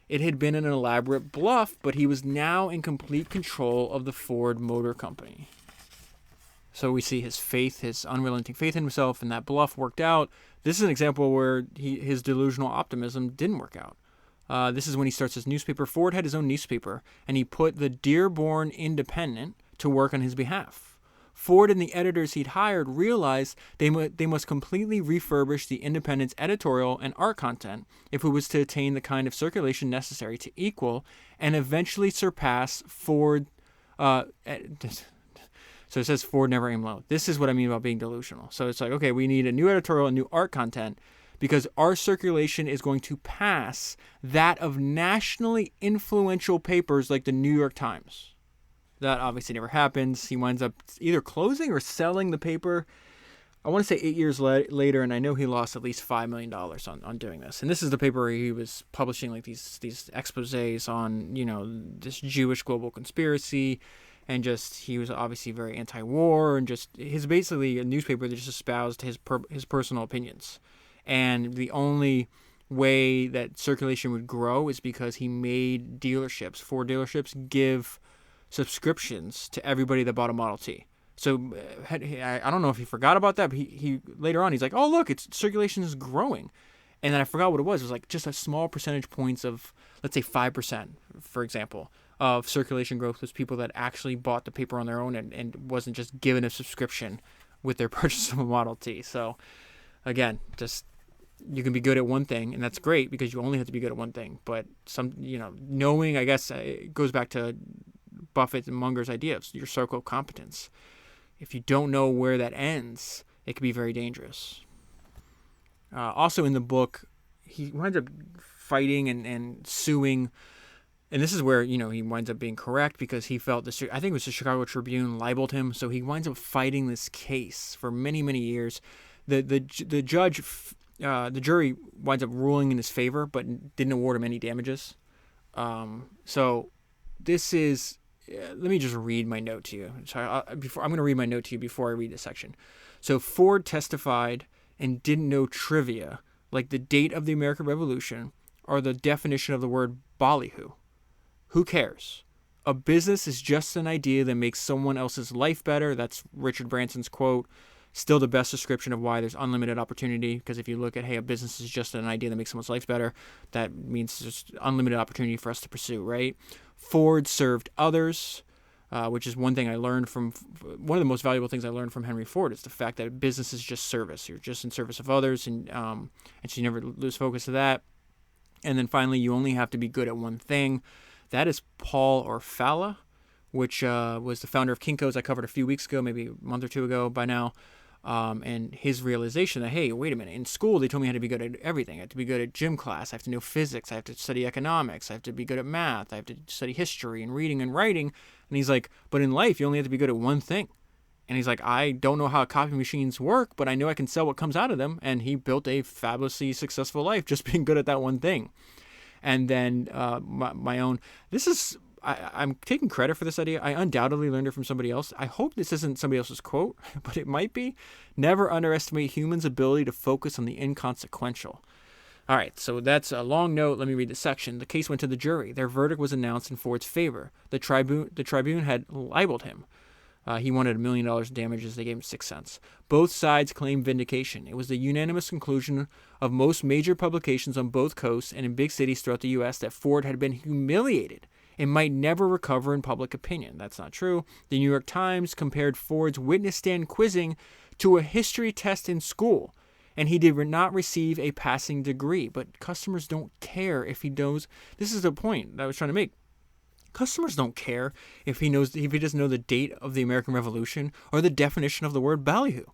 It had been an elaborate bluff, but he was now in complete control of the Ford Motor Company. So we see his faith, his unrelenting faith in himself, and that bluff worked out. This is an example where his delusional optimism didn't work out. This is when he starts his newspaper. Ford had his own newspaper, and he put the Dearborn Independent to work on his behalf. Ford and the editors he'd hired realized they must completely refurbish the Independent's editorial and art content if it was to attain the kind of circulation necessary to equal and eventually surpass Ford. So it says Ford never aimed low. This is what I mean about being delusional. So it's like, okay, we need a new editorial, a new art content, because our circulation is going to pass that of nationally influential papers like the New York Times. That obviously never happens. He winds up either closing or selling the paper, I want to say 8 years later, and I know he lost at least $5 million on doing this. And this is the paper where he was publishing like these exposés on, this Jewish global conspiracy. And just, he was obviously very anti-war, and just, his basically a newspaper that just espoused his personal opinions. And the only way that circulation would grow is because he made Ford dealerships, give subscriptions to everybody that bought a Model T. So I don't know if he forgot about that, but he later on, he's like, oh, look, circulation is growing. And then I forgot what it was. It was like just a small percentage points of, let's say 5%, for example, of circulation growth was people that actually bought the paper on their own and wasn't just given a subscription with their purchase of a Model T. So again, just, you can be good at one thing, and that's great because you only have to be good at one thing. But knowing, I guess, it goes back to Buffett and Munger's idea of your circle of competence. If you don't know where that ends, it can be very dangerous. Also in the book, he winds up fighting and suing. And this is where, he winds up being correct because he felt I think it was the Chicago Tribune libeled him. So he winds up fighting this case for many, many years. The jury winds up ruling in his favor, but didn't award him any damages. So this is, let me just read my note to you. So I'm going to read my note to you before I read this section. So Ford testified and didn't know trivia like the date of the American Revolution or the definition of the word ballyhoo. Who cares? A business is just an idea that makes someone else's life better. That's Richard Branson's quote. Still the best description of why there's unlimited opportunity, because if you look at, hey, a business is just an idea that makes someone's life better, that means there's unlimited opportunity for us to pursue, right? Ford served others, which is one thing I learned one of the most valuable things I learned from Henry Ford is the fact that business is just service. You're just in service of others, and so you never lose focus of that. And then finally, you only have to be good at one thing. That is Paul Orfalea, which was the founder of Kinko's I covered a few weeks ago, maybe a month or two ago by now. And his realization that, hey, wait a minute, in school they told me I had to be good at everything. I had to be good at gym class. I have to know physics. I have to study economics. I have to be good at math. I have to study history and reading and writing. And he's like, but in life, you only have to be good at one thing. And he's like, I don't know how copy machines work, but I know I can sell what comes out of them. And he built a fabulously successful life just being good at that one thing. And then my own, I'm taking credit for this idea. I undoubtedly learned it from somebody else. I hope this isn't somebody else's quote, but it might be. Never underestimate humans' ability to focus on the inconsequential. All right, so that's a long note. Let me read the section. The case went to the jury. Their verdict was announced in Ford's favor. The tribune had libeled him. He wanted $1 million in damages. They gave him 6 cents. Both sides claimed vindication. It was the unanimous conclusion of most major publications on both coasts and in big cities throughout the U.S. that Ford had been humiliated and might never recover in public opinion. That's not true. The New York Times compared Ford's witness stand quizzing to a history test in school, and he did not receive a passing degree. But customers don't care if he knows. This is the point that I was trying to make. Customers don't care if he doesn't know the date of the American Revolution or the definition of the word ballyhoo.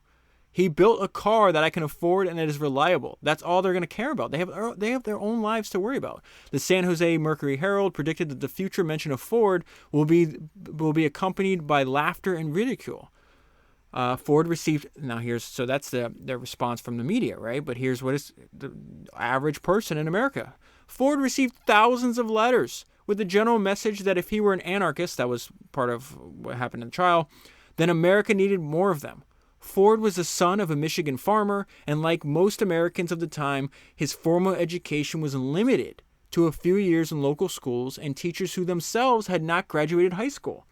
He built a car that I can afford and that is reliable. That's all they're going to care about. They have their own lives to worry about. The San Jose Mercury Herald predicted that the future mention of Ford will be accompanied by laughter and ridicule. Ford received, so that's the response from the media, right? But here's what is the average person in America. Ford received thousands of letters with the general message that if he were an anarchist, that was part of what happened in the trial, then America needed more of them. Ford was the son of a Michigan farmer, and like most Americans of the time, his formal education was limited to a few years in local schools and teachers who themselves had not graduated high school.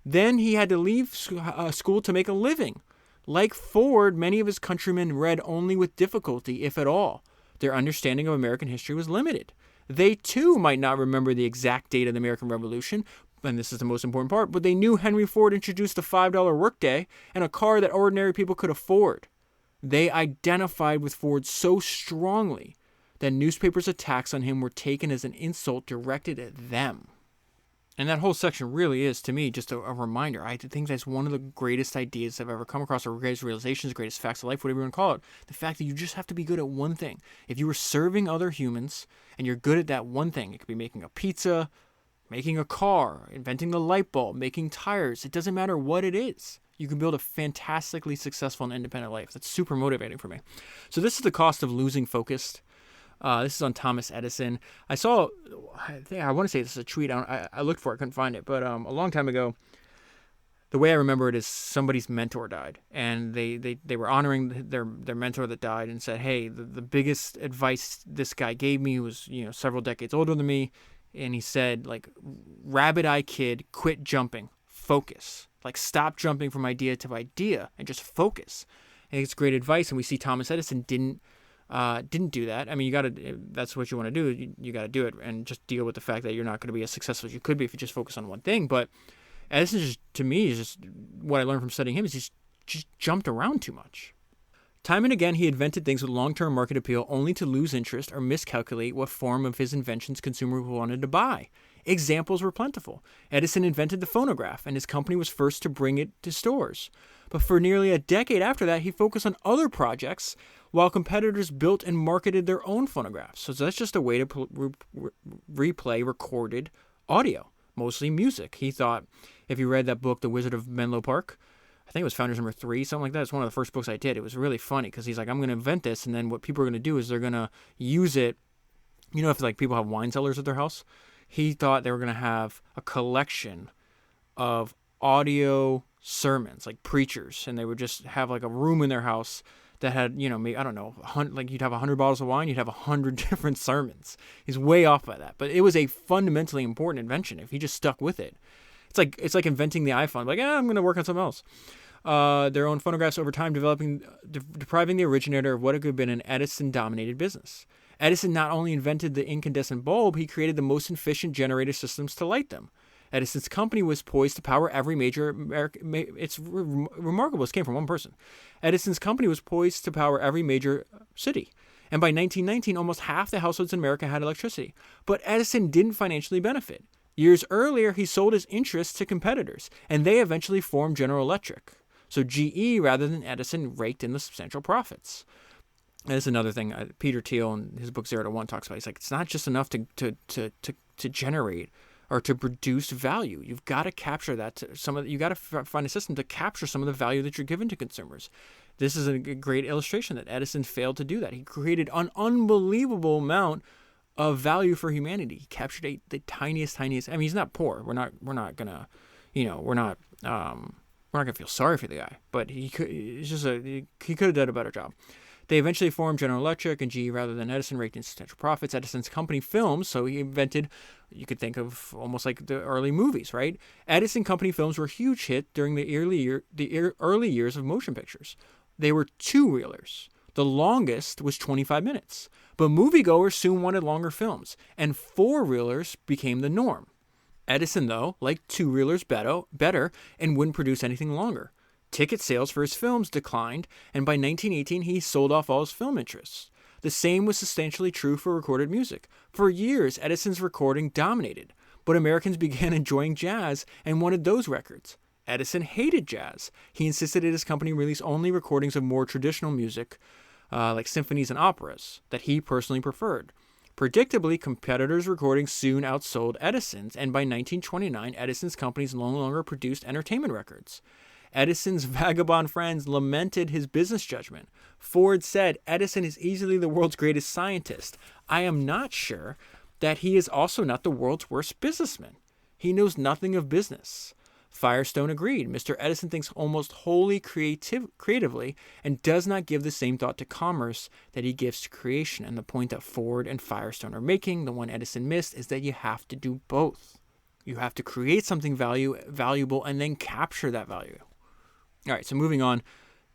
Then he had to leave school to make a living. Like Ford, many of his countrymen read only with difficulty, if at all. Their understanding of American history was limited. They, too, might not remember the exact date of the American Revolution, and this is the most important part, but they knew Henry Ford introduced the $5 workday and a car that ordinary people could afford. They identified with Ford so strongly that newspapers' attacks on him were taken as an insult directed at them. And that whole section really is, to me, just a reminder. I think that's one of the greatest ideas I've ever come across, or greatest realizations, greatest facts of life, whatever you want to call it. The fact that you just have to be good at one thing. If you were serving other humans and you're good at that one thing, it could be making a pizza, making a car, inventing the light bulb, making tires. It doesn't matter what it is. You can build a fantastically successful and independent life. That's super motivating for me. So this is the cost of losing focus. This is on Thomas Edison. I want to say this is a tweet. I looked for it, couldn't find it. But a long time ago, the way I remember it is somebody's mentor died. And they were honoring their mentor that died and said, hey, the biggest advice this guy gave me was, several decades older than me. And he said, like, rabbit-eye kid, quit jumping, focus. Like, stop jumping from idea to idea and just focus. I think it's great advice. And we see Thomas Edison didn't do that. I mean, that's what you want to do. You got to do it and just deal with the fact that you're not going to be as successful as you could be if you just focus on one thing. But Edison, to me, is just what I learned from studying him is he's just jumped around too much. Time and again, he invented things with long-term market appeal only to lose interest or miscalculate what form of his inventions consumers wanted to buy. Examples were plentiful. Edison invented the phonograph, and his company was first to bring it to stores. But for nearly a decade after that, he focused on other projects while competitors built and marketed their own phonographs. So that's just a way to replay recorded audio, mostly music. He thought, if you read that book, The Wizard of Menlo Park, I think it was Founders number 3, something like that. It's one of the first books I did. It was really funny because he's like, I'm going to invent this, and then what people are going to do is they're going to use it. If like people have wine cellars at their house, he thought they were going to have a collection of audio sermons, like preachers, and they would just have like a room in their house that had, maybe, I don't know, like you'd have 100 bottles of wine, you'd have 100 different sermons. He's way off by that, but it was a fundamentally important invention if he just stuck with it. It's like inventing the iPhone. Like, I'm going to work on something else. Their own phonographs over time, depriving the originator of what could have been an Edison-dominated business. Edison not only invented the incandescent bulb, he created the most efficient generator systems to light them. Edison's company was poised to power every major American. It's remarkable. This came from one person. Edison's company was poised to power every major city. And by 1919, almost half the households in America had electricity. But Edison didn't financially benefit. Years earlier, he sold his interests to competitors, and they eventually formed General Electric. So GE, rather than Edison, raked in the substantial profits. And that's another thing Peter Thiel in his book 0 to 1 talks about. He's like, it's not just enough to generate or to produce value. You've got to capture that. You got to find a system to capture some of the value that you're giving to consumers. This is a great illustration that Edison failed to do that. He created an unbelievable amount of value for humanity. He captured the tiniest. I mean, he's not poor. We're not gonna feel sorry for the guy. But he could have done a better job. They eventually formed General Electric, and GE, rather than Edison, raked in substantial profits. Edison's company films, so he invented, you could think of almost like the early movies, right? Edison company films were a huge hit during the early years of motion pictures. They were two-reelers. The longest was 25 minutes. But moviegoers soon wanted longer films, and four-reelers became the norm. Edison, though, liked two-reelers better and wouldn't produce anything longer. Ticket sales for his films declined, and by 1918 he sold off all his film interests. The same was substantially true for recorded music. For years, Edison's recording dominated, but Americans began enjoying jazz and wanted those records. Edison hated jazz. He insisted that his company release only recordings of more traditional music, like symphonies and operas, that he personally preferred. Predictably, competitors' recordings soon outsold Edison's, and by 1929, Edison's companies no longer produced entertainment records. Edison's vagabond friends lamented his business judgment. Ford said, Edison is easily the world's greatest scientist. I am not sure that he is also not the world's worst businessman. He knows nothing of business. Firestone agreed. Mr. Edison thinks almost wholly creatively and does not give the same thought to commerce that he gives to creation. And the point that Ford and Firestone are making, the one Edison missed, is that you have to do both. You have to create something valuable and then capture that value. All right, so moving on.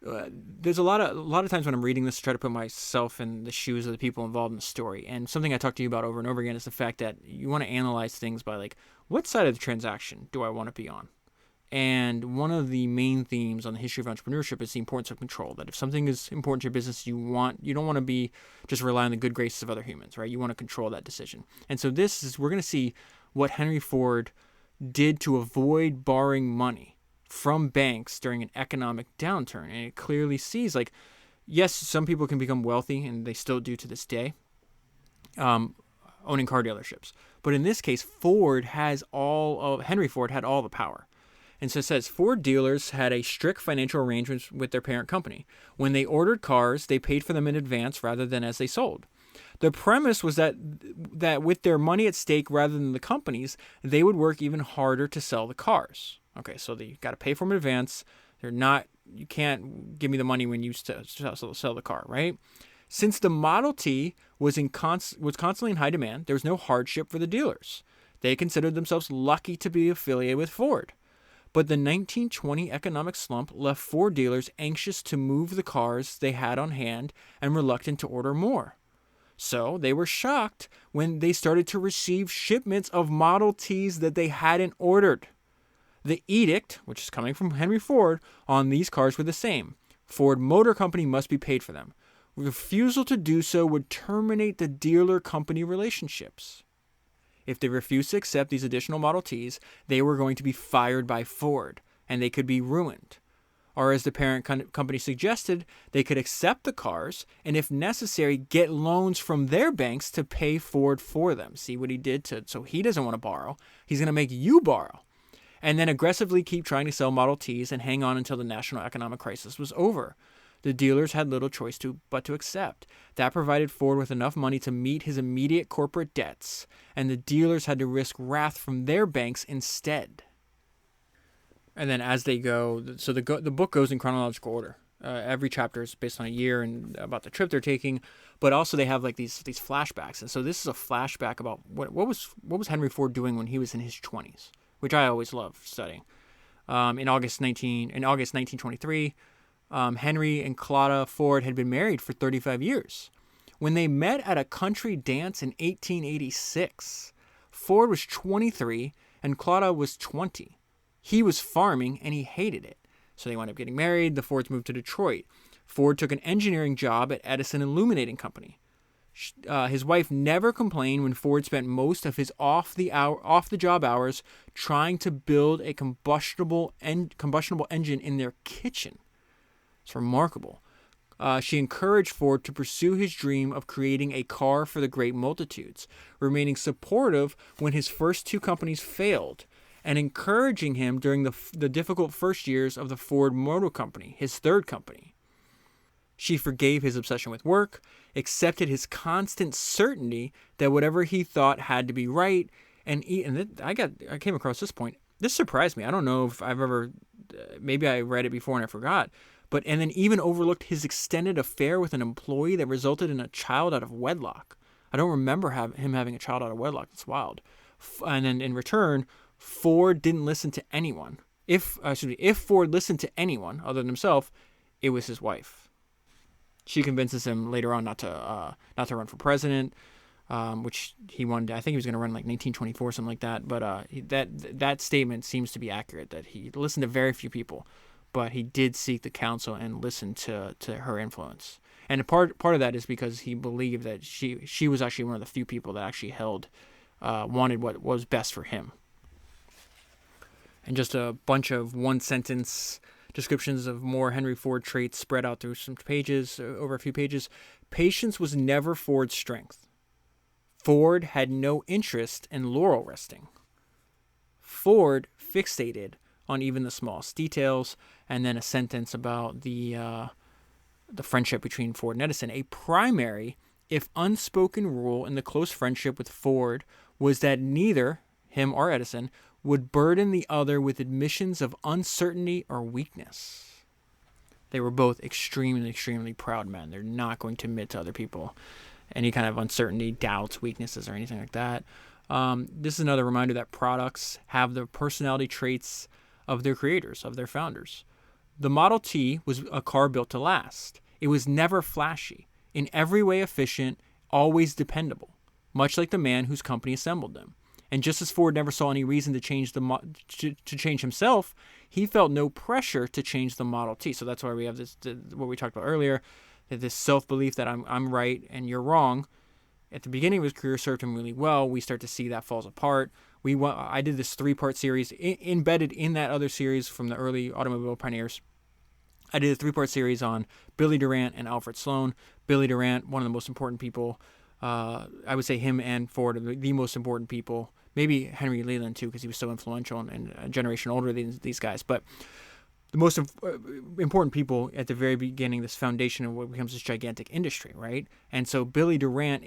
There's a lot of times when I'm reading this to try to put myself in the shoes of the people involved in the story. And something I talk to you about over and over again is the fact that you want to analyze things by like, what side of the transaction do I want to be on? And one of the main themes on the history of entrepreneurship is the importance of control. That if something is important to your business, you don't want to be just rely on the good graces of other humans, right? You want to control that decision. And so we're going to see what Henry Ford did to avoid borrowing money from banks during an economic downturn. And it clearly sees, like, yes, some people can become wealthy, and they still do to this day, owning car dealerships. But in this case, Henry Ford had all the power. And so it says, Ford dealers had a strict financial arrangement with their parent company. When they ordered cars, they paid for them in advance rather than as they sold. The premise was that with their money at stake rather than the company's, they would work even harder to sell the cars. Okay, so you got to pay for them in advance. You can't give me the money when you sell the car, right? Since the Model T was constantly in high demand, there was no hardship for the dealers. They considered themselves lucky to be affiliated with Ford. But the 1920 economic slump left Ford dealers anxious to move the cars they had on hand and reluctant to order more. So they were shocked when they started to receive shipments of Model Ts that they hadn't ordered. The edict, which is coming from Henry Ford, on these cars were the same. Ford Motor Company must be paid for them. Refusal to do so would terminate the dealer-company relationships. If they refused to accept these additional Model Ts, they were going to be fired by Ford, and they could be ruined. Or as the parent company suggested, they could accept the cars, and if necessary, get loans from their banks to pay Ford for them. See what he did so he doesn't want to borrow. He's going to make you borrow. And then aggressively keep trying to sell Model Ts and hang on until the national economic crisis was over. The dealers had little choice but to accept. That provided Ford with enough money to meet his immediate corporate debts, and the dealers had to risk wrath from their banks instead. And then as they go, so the book goes in chronological order. Every chapter is based on a year and about the trip they're taking, but also they have like these flashbacks. And so this is a flashback about what was Henry Ford doing when he was in his 20s, which I always love studying. In August 1923. Henry and Claudia Ford had been married for 35 years. When they met at a country dance in 1886, Ford was 23 and Claudia was 20. He was farming and he hated it. So they wound up getting married. The Fords moved to Detroit. Ford took an engineering job at Edison Illuminating Company. His wife never complained when Ford spent most of his off-the-job hours trying to build a combustible engine in their kitchen. It's remarkable. She encouraged Ford to pursue his dream of creating a car for the great multitudes, remaining supportive when his first two companies failed, and encouraging him during the difficult first years of the Ford Motor Company, his third company. She forgave his obsession with work, accepted his constant certainty that whatever he thought had to be right, I came across this point. This surprised me. I don't know if I've ever, maybe I read it before and I forgot. And then even overlooked his extended affair with an employee that resulted in a child out of wedlock. I don't remember him having a child out of wedlock. That's wild. And then in return, Ford didn't listen to anyone. If Ford listened to anyone other than himself, it was his wife. She convinces him later on not to run for president, which he wanted. I think he was going to run in like 1924, something like that. But that statement seems to be accurate. That he listened to very few people. But he did seek the counsel and listen to her influence. And part of that is because he believed that she was actually one of the few people that actually wanted what was best for him. And just a bunch of one-sentence descriptions of more Henry Ford traits spread out through some pages, over a few pages. Patience was never Ford's strength. Ford had no interest in laurel resting. Ford fixated on even the smallest details, and then a sentence about the friendship between Ford and Edison. A primary if unspoken rule in the close friendship with Ford was that neither him or Edison would burden the other with admissions of uncertainty or weakness. They were both extremely, extremely proud men. They're not going to admit to other people any kind of uncertainty, doubts, weaknesses, or anything like that. This is another reminder that products have the personality traits of their creators, of their founders. The Model T was a car built to last. It was never flashy, in every way efficient, always dependable, much like the man whose company assembled them. And just as Ford never saw any reason to change to change himself, he felt no pressure to change the Model T. So that's why we have this, what we talked about earlier, that this self-belief that I'm right and you're wrong. At the beginning of his career served him really well. We start to see that falls apart. I did this 3-part series embedded in that other series from the early automobile pioneers. I did a 3-part series on Billy Durant and Alfred Sloan. Billy Durant, one of the most important people. I would say him and Ford are the most important people. Maybe Henry Leland too, because he was so influential and a generation older than these guys. But the most important people at the very beginning, this foundation of what becomes this gigantic industry, right? And so Billy Durant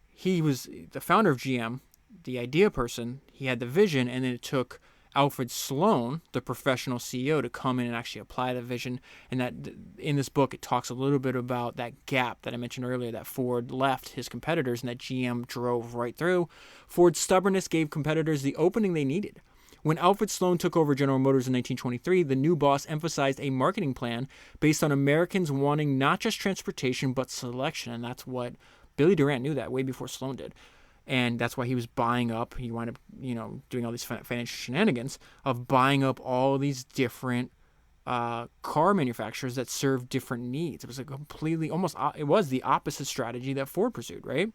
he was the founder of GM, the idea person. He had the vision, and then it took Alfred Sloan, the professional CEO, to come in and actually apply the vision. And that in this book, it talks a little bit about that gap that I mentioned earlier that Ford left his competitors and that GM drove right through. Ford's stubbornness gave competitors the opening they needed. When Alfred Sloan took over General Motors in 1923, the new boss emphasized a marketing plan based on Americans wanting not just transportation, but selection. And that's what Billy Durant knew that way before Sloan did. And that's why he was buying up. He wound up, doing all these financial shenanigans of buying up all these different car manufacturers that served different needs. It was it was the opposite strategy that Ford pursued, right?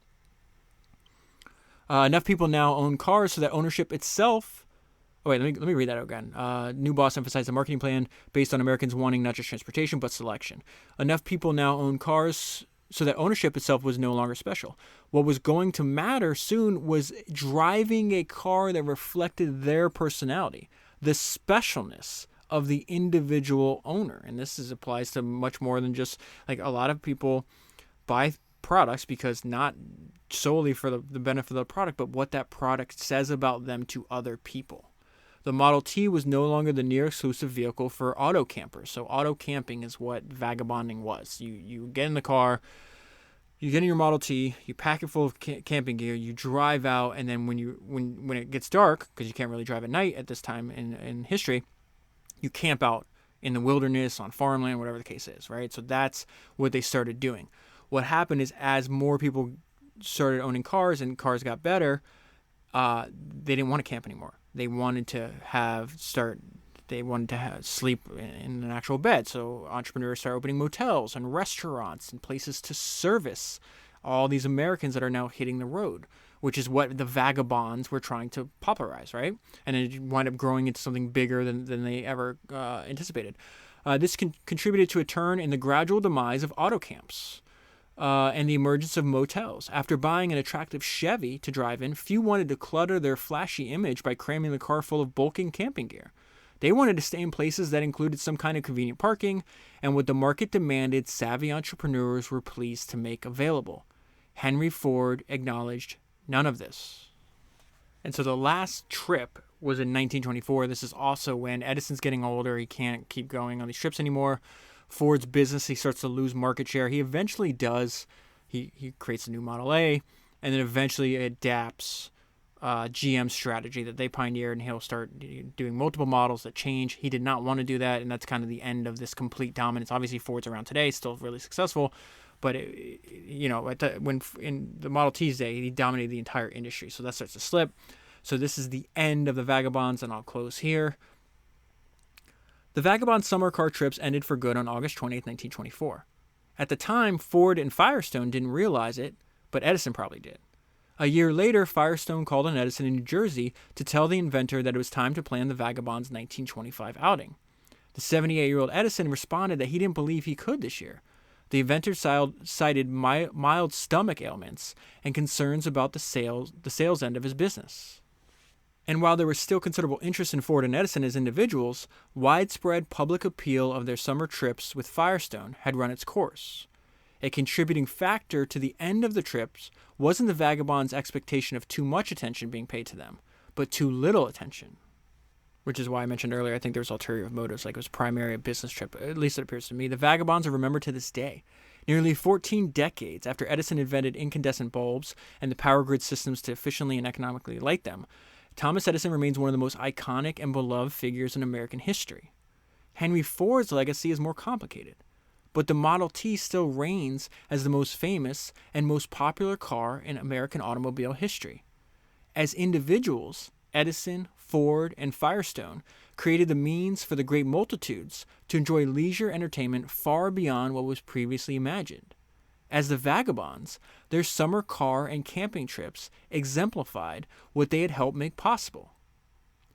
Enough people now own cars so that ownership itself. Oh, wait, let me read that again. New boss emphasized a marketing plan based on Americans wanting not just transportation, but selection. Enough people now own cars so that ownership itself was no longer special. What was going to matter soon was driving a car that reflected their personality, the specialness of the individual owner. And this applies to much more than just, like, a lot of people buy products because not solely for the benefit of the product, but what that product says about them to other people. The Model T was no longer the near exclusive vehicle for auto campers. So auto camping is what vagabonding was. You get in the car, you get in your Model T, you pack it full of camping gear, you drive out, and then when it gets dark, because you can't really drive at night at this time in history, you camp out in the wilderness, on farmland, whatever the case is, right? So that's what they started doing. What happened is as more people started owning cars and cars got better, they didn't want to camp anymore. They wanted to sleep in an actual bed. So entrepreneurs started opening motels and restaurants and places to service all these Americans that are now hitting the road, which is what the Vagabonds were trying to popularize, right? And it wound up growing into something bigger than they ever anticipated. This contributed to a turn in the gradual demise of auto camps. And the emergence of motels. After buying an attractive Chevy to drive in, few wanted to clutter their flashy image by cramming the car full of bulking camping gear. They wanted to stay in places that included some kind of convenient parking, and what the market demanded, savvy entrepreneurs were pleased to make available. Henry Ford acknowledged none of this. And so the last trip was in 1924. This is also when Edison's getting older. He can't keep going on these trips anymore. Ford's business, he starts to lose market share. He eventually does. He creates a new Model A, and then eventually adapts GM's strategy that they pioneered, and he'll start doing multiple models that change. He did not want to do that, and that's kind of the end of this complete dominance. Obviously, Ford's around today, still really successful, but when in the Model T's day, he dominated the entire industry. So that starts to slip. So this is the end of the Vagabonds, and I'll close here. The Vagabond summer car trips ended for good on August 20th, 1924. At the time, Ford and Firestone didn't realize it, but Edison probably did. A year later, Firestone called on Edison in New Jersey to tell the inventor that it was time to plan the Vagabond's 1925 outing. The 78-year-old Edison responded that he didn't believe he could this year. The inventor cited mild stomach ailments and concerns about the sales end of his business. And while there was still considerable interest in Ford and Edison as individuals, widespread public appeal of their summer trips with Firestone had run its course. A contributing factor to the end of the trips wasn't the vagabonds' expectation of too much attention being paid to them, but too little attention. Which is why I mentioned earlier, I think there was ulterior motives, like it was primarily a business trip, at least it appears to me. The vagabonds are remembered to this day. Nearly 14 decades after Edison invented incandescent bulbs and the power grid systems to efficiently and economically light them, Thomas Edison remains one of the most iconic and beloved figures in American history. Henry Ford's legacy is more complicated, but the Model T still reigns as the most famous and most popular car in American automobile history. As individuals, Edison, Ford, and Firestone created the means for the great multitudes to enjoy leisure entertainment far beyond what was previously imagined. As the vagabonds, their summer car and camping trips exemplified what they had helped make possible.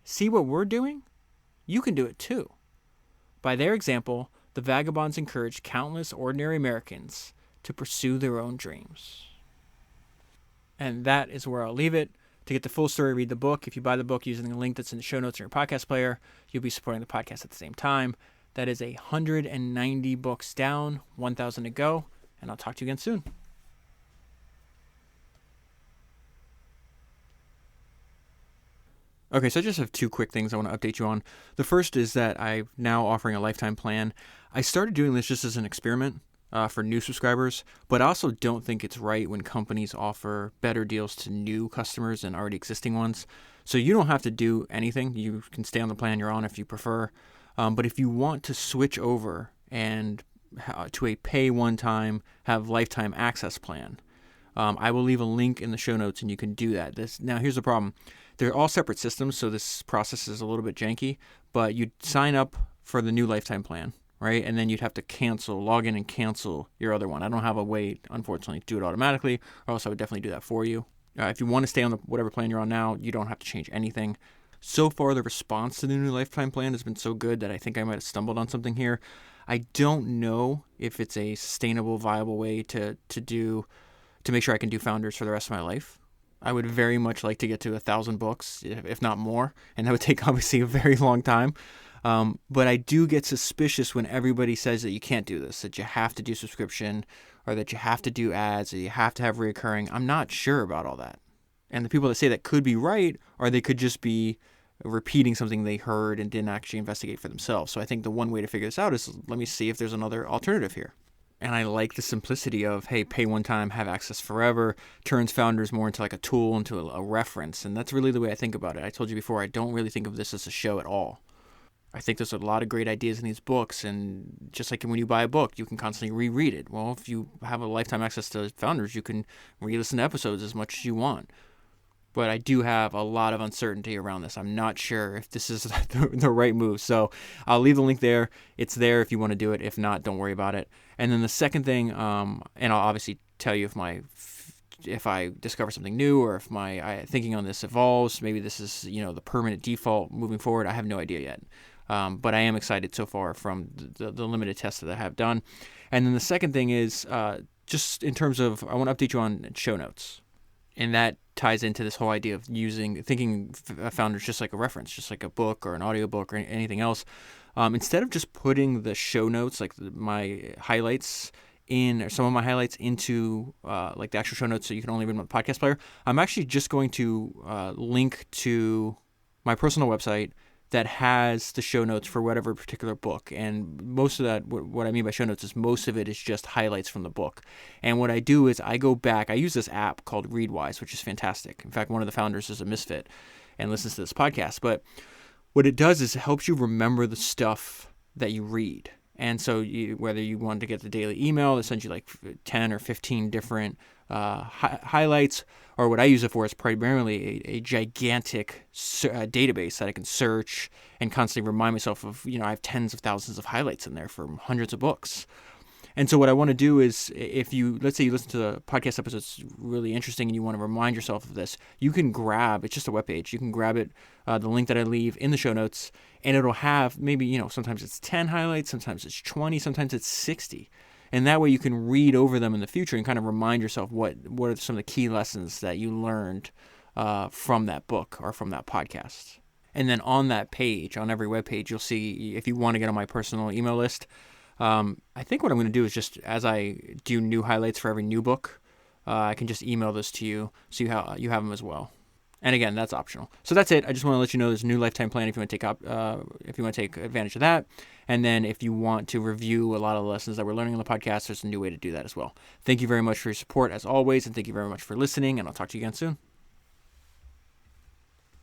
See what we're doing? You can do it too. By their example, the vagabonds encouraged countless ordinary Americans to pursue their own dreams. And that is where I'll leave it. To get the full story, read the book. If you buy the book using the link that's in the show notes in your podcast player, you'll be supporting the podcast at the same time. That is 190 books down, 1,000 to go, and I'll talk to you again soon. Okay, so I just have two quick things I want to update you on. The first is that I'm now offering a lifetime plan. I started doing this just as an experiment for new subscribers, but I also don't think it's right when companies offer better deals to new customers than already existing ones. So you don't have to do anything. You can stay on the plan you're on if you prefer. But if you want to switch over and to a pay one time, have lifetime access plan, I will leave a link in the show notes and you can do that. Now, here's the problem. They're all separate systems, so this process is a little bit janky, but you'd sign up for the new lifetime plan, right? And then you'd have to log in and cancel your other one. I don't have a way, unfortunately, to do it automatically, or else I would definitely do that for you. If you want to stay on whatever plan you're on now, you don't have to change anything. So far, the response to the new lifetime plan has been so good that I think I might have stumbled on something here. I don't know if it's a sustainable, viable way to make sure I can do Founders for the rest of my life. I would very much like to get to 1,000 books, if not more, and that would take obviously a very long time. But I do get suspicious when everybody says that you can't do this, that you have to do subscription, or that you have to do ads, or you have to have reoccurring. I'm not sure about all that. And the people that say that could be right, or they could just be repeating something they heard and didn't actually investigate for themselves. So I think the one way to figure this out is let me see if there's another alternative here. And I like the simplicity of, hey, pay one time, have access forever, turns Founders more into like a tool, into a reference. And that's really the way I think about it. I told you before, I don't really think of this as a show at all. I think there's a lot of great ideas in these books. And just like when you buy a book, you can constantly reread it. Well, if you have a lifetime access to Founders, you can re-listen to episodes as much as you want. But I do have a lot of uncertainty around this. I'm not sure if this is the right move. So I'll leave the link there. It's there if you want to do it. If not, don't worry about it. And then the second thing, and I'll obviously tell you if I discover something new or if my thinking on this evolves. Maybe this is the permanent default moving forward. I have no idea yet. But I am excited so far from the limited tests that I have done. And then the second thing is just in terms of, I want to update you on show notes. And that ties into this whole idea of thinking Founders just like a reference, just like a book or an audiobook or anything else. Instead of just putting the show notes, like my highlights or some of my highlights into like the actual show notes so you can only read them on the podcast player, I'm actually just going to link to my personal website that has the show notes for whatever particular book. And most of that, what I mean by show notes is most of it is just highlights from the book. And what I do is I go back, I use this app called Readwise, which is fantastic. In fact, one of the founders is a misfit and listens to this podcast. But what it does is it helps you remember the stuff that you read. And so whether you want to get the daily email that sends you like 10 or 15 different highlights, or what I use it for is primarily a gigantic database that I can search and constantly remind myself of, I have tens of thousands of highlights in there from hundreds of books. And so what I want to do is let's say you listen to the podcast episode, it's really interesting and you want to remind yourself of this, you can grab, it's just a webpage, you can grab it, the link that I leave in the show notes, and it'll have maybe, sometimes it's 10 highlights, sometimes it's 20, sometimes it's 60. And that way you can read over them in the future and kind of remind yourself what are some of the key lessons that you learned from that book or from that podcast. And then on that page, on every web page, you'll see, if you want to get on my personal email list, I think what I'm going to do is just as I do new highlights for every new book, I can just email this to you so you have them as well. And again, that's optional. So that's it. I just want to let you know there's a new lifetime plan if you want to take advantage of that. And then if you want to review a lot of the lessons that we're learning on the podcast, there's a new way to do that as well. Thank you very much for your support as always, and thank you very much for listening, and I'll talk to you again soon.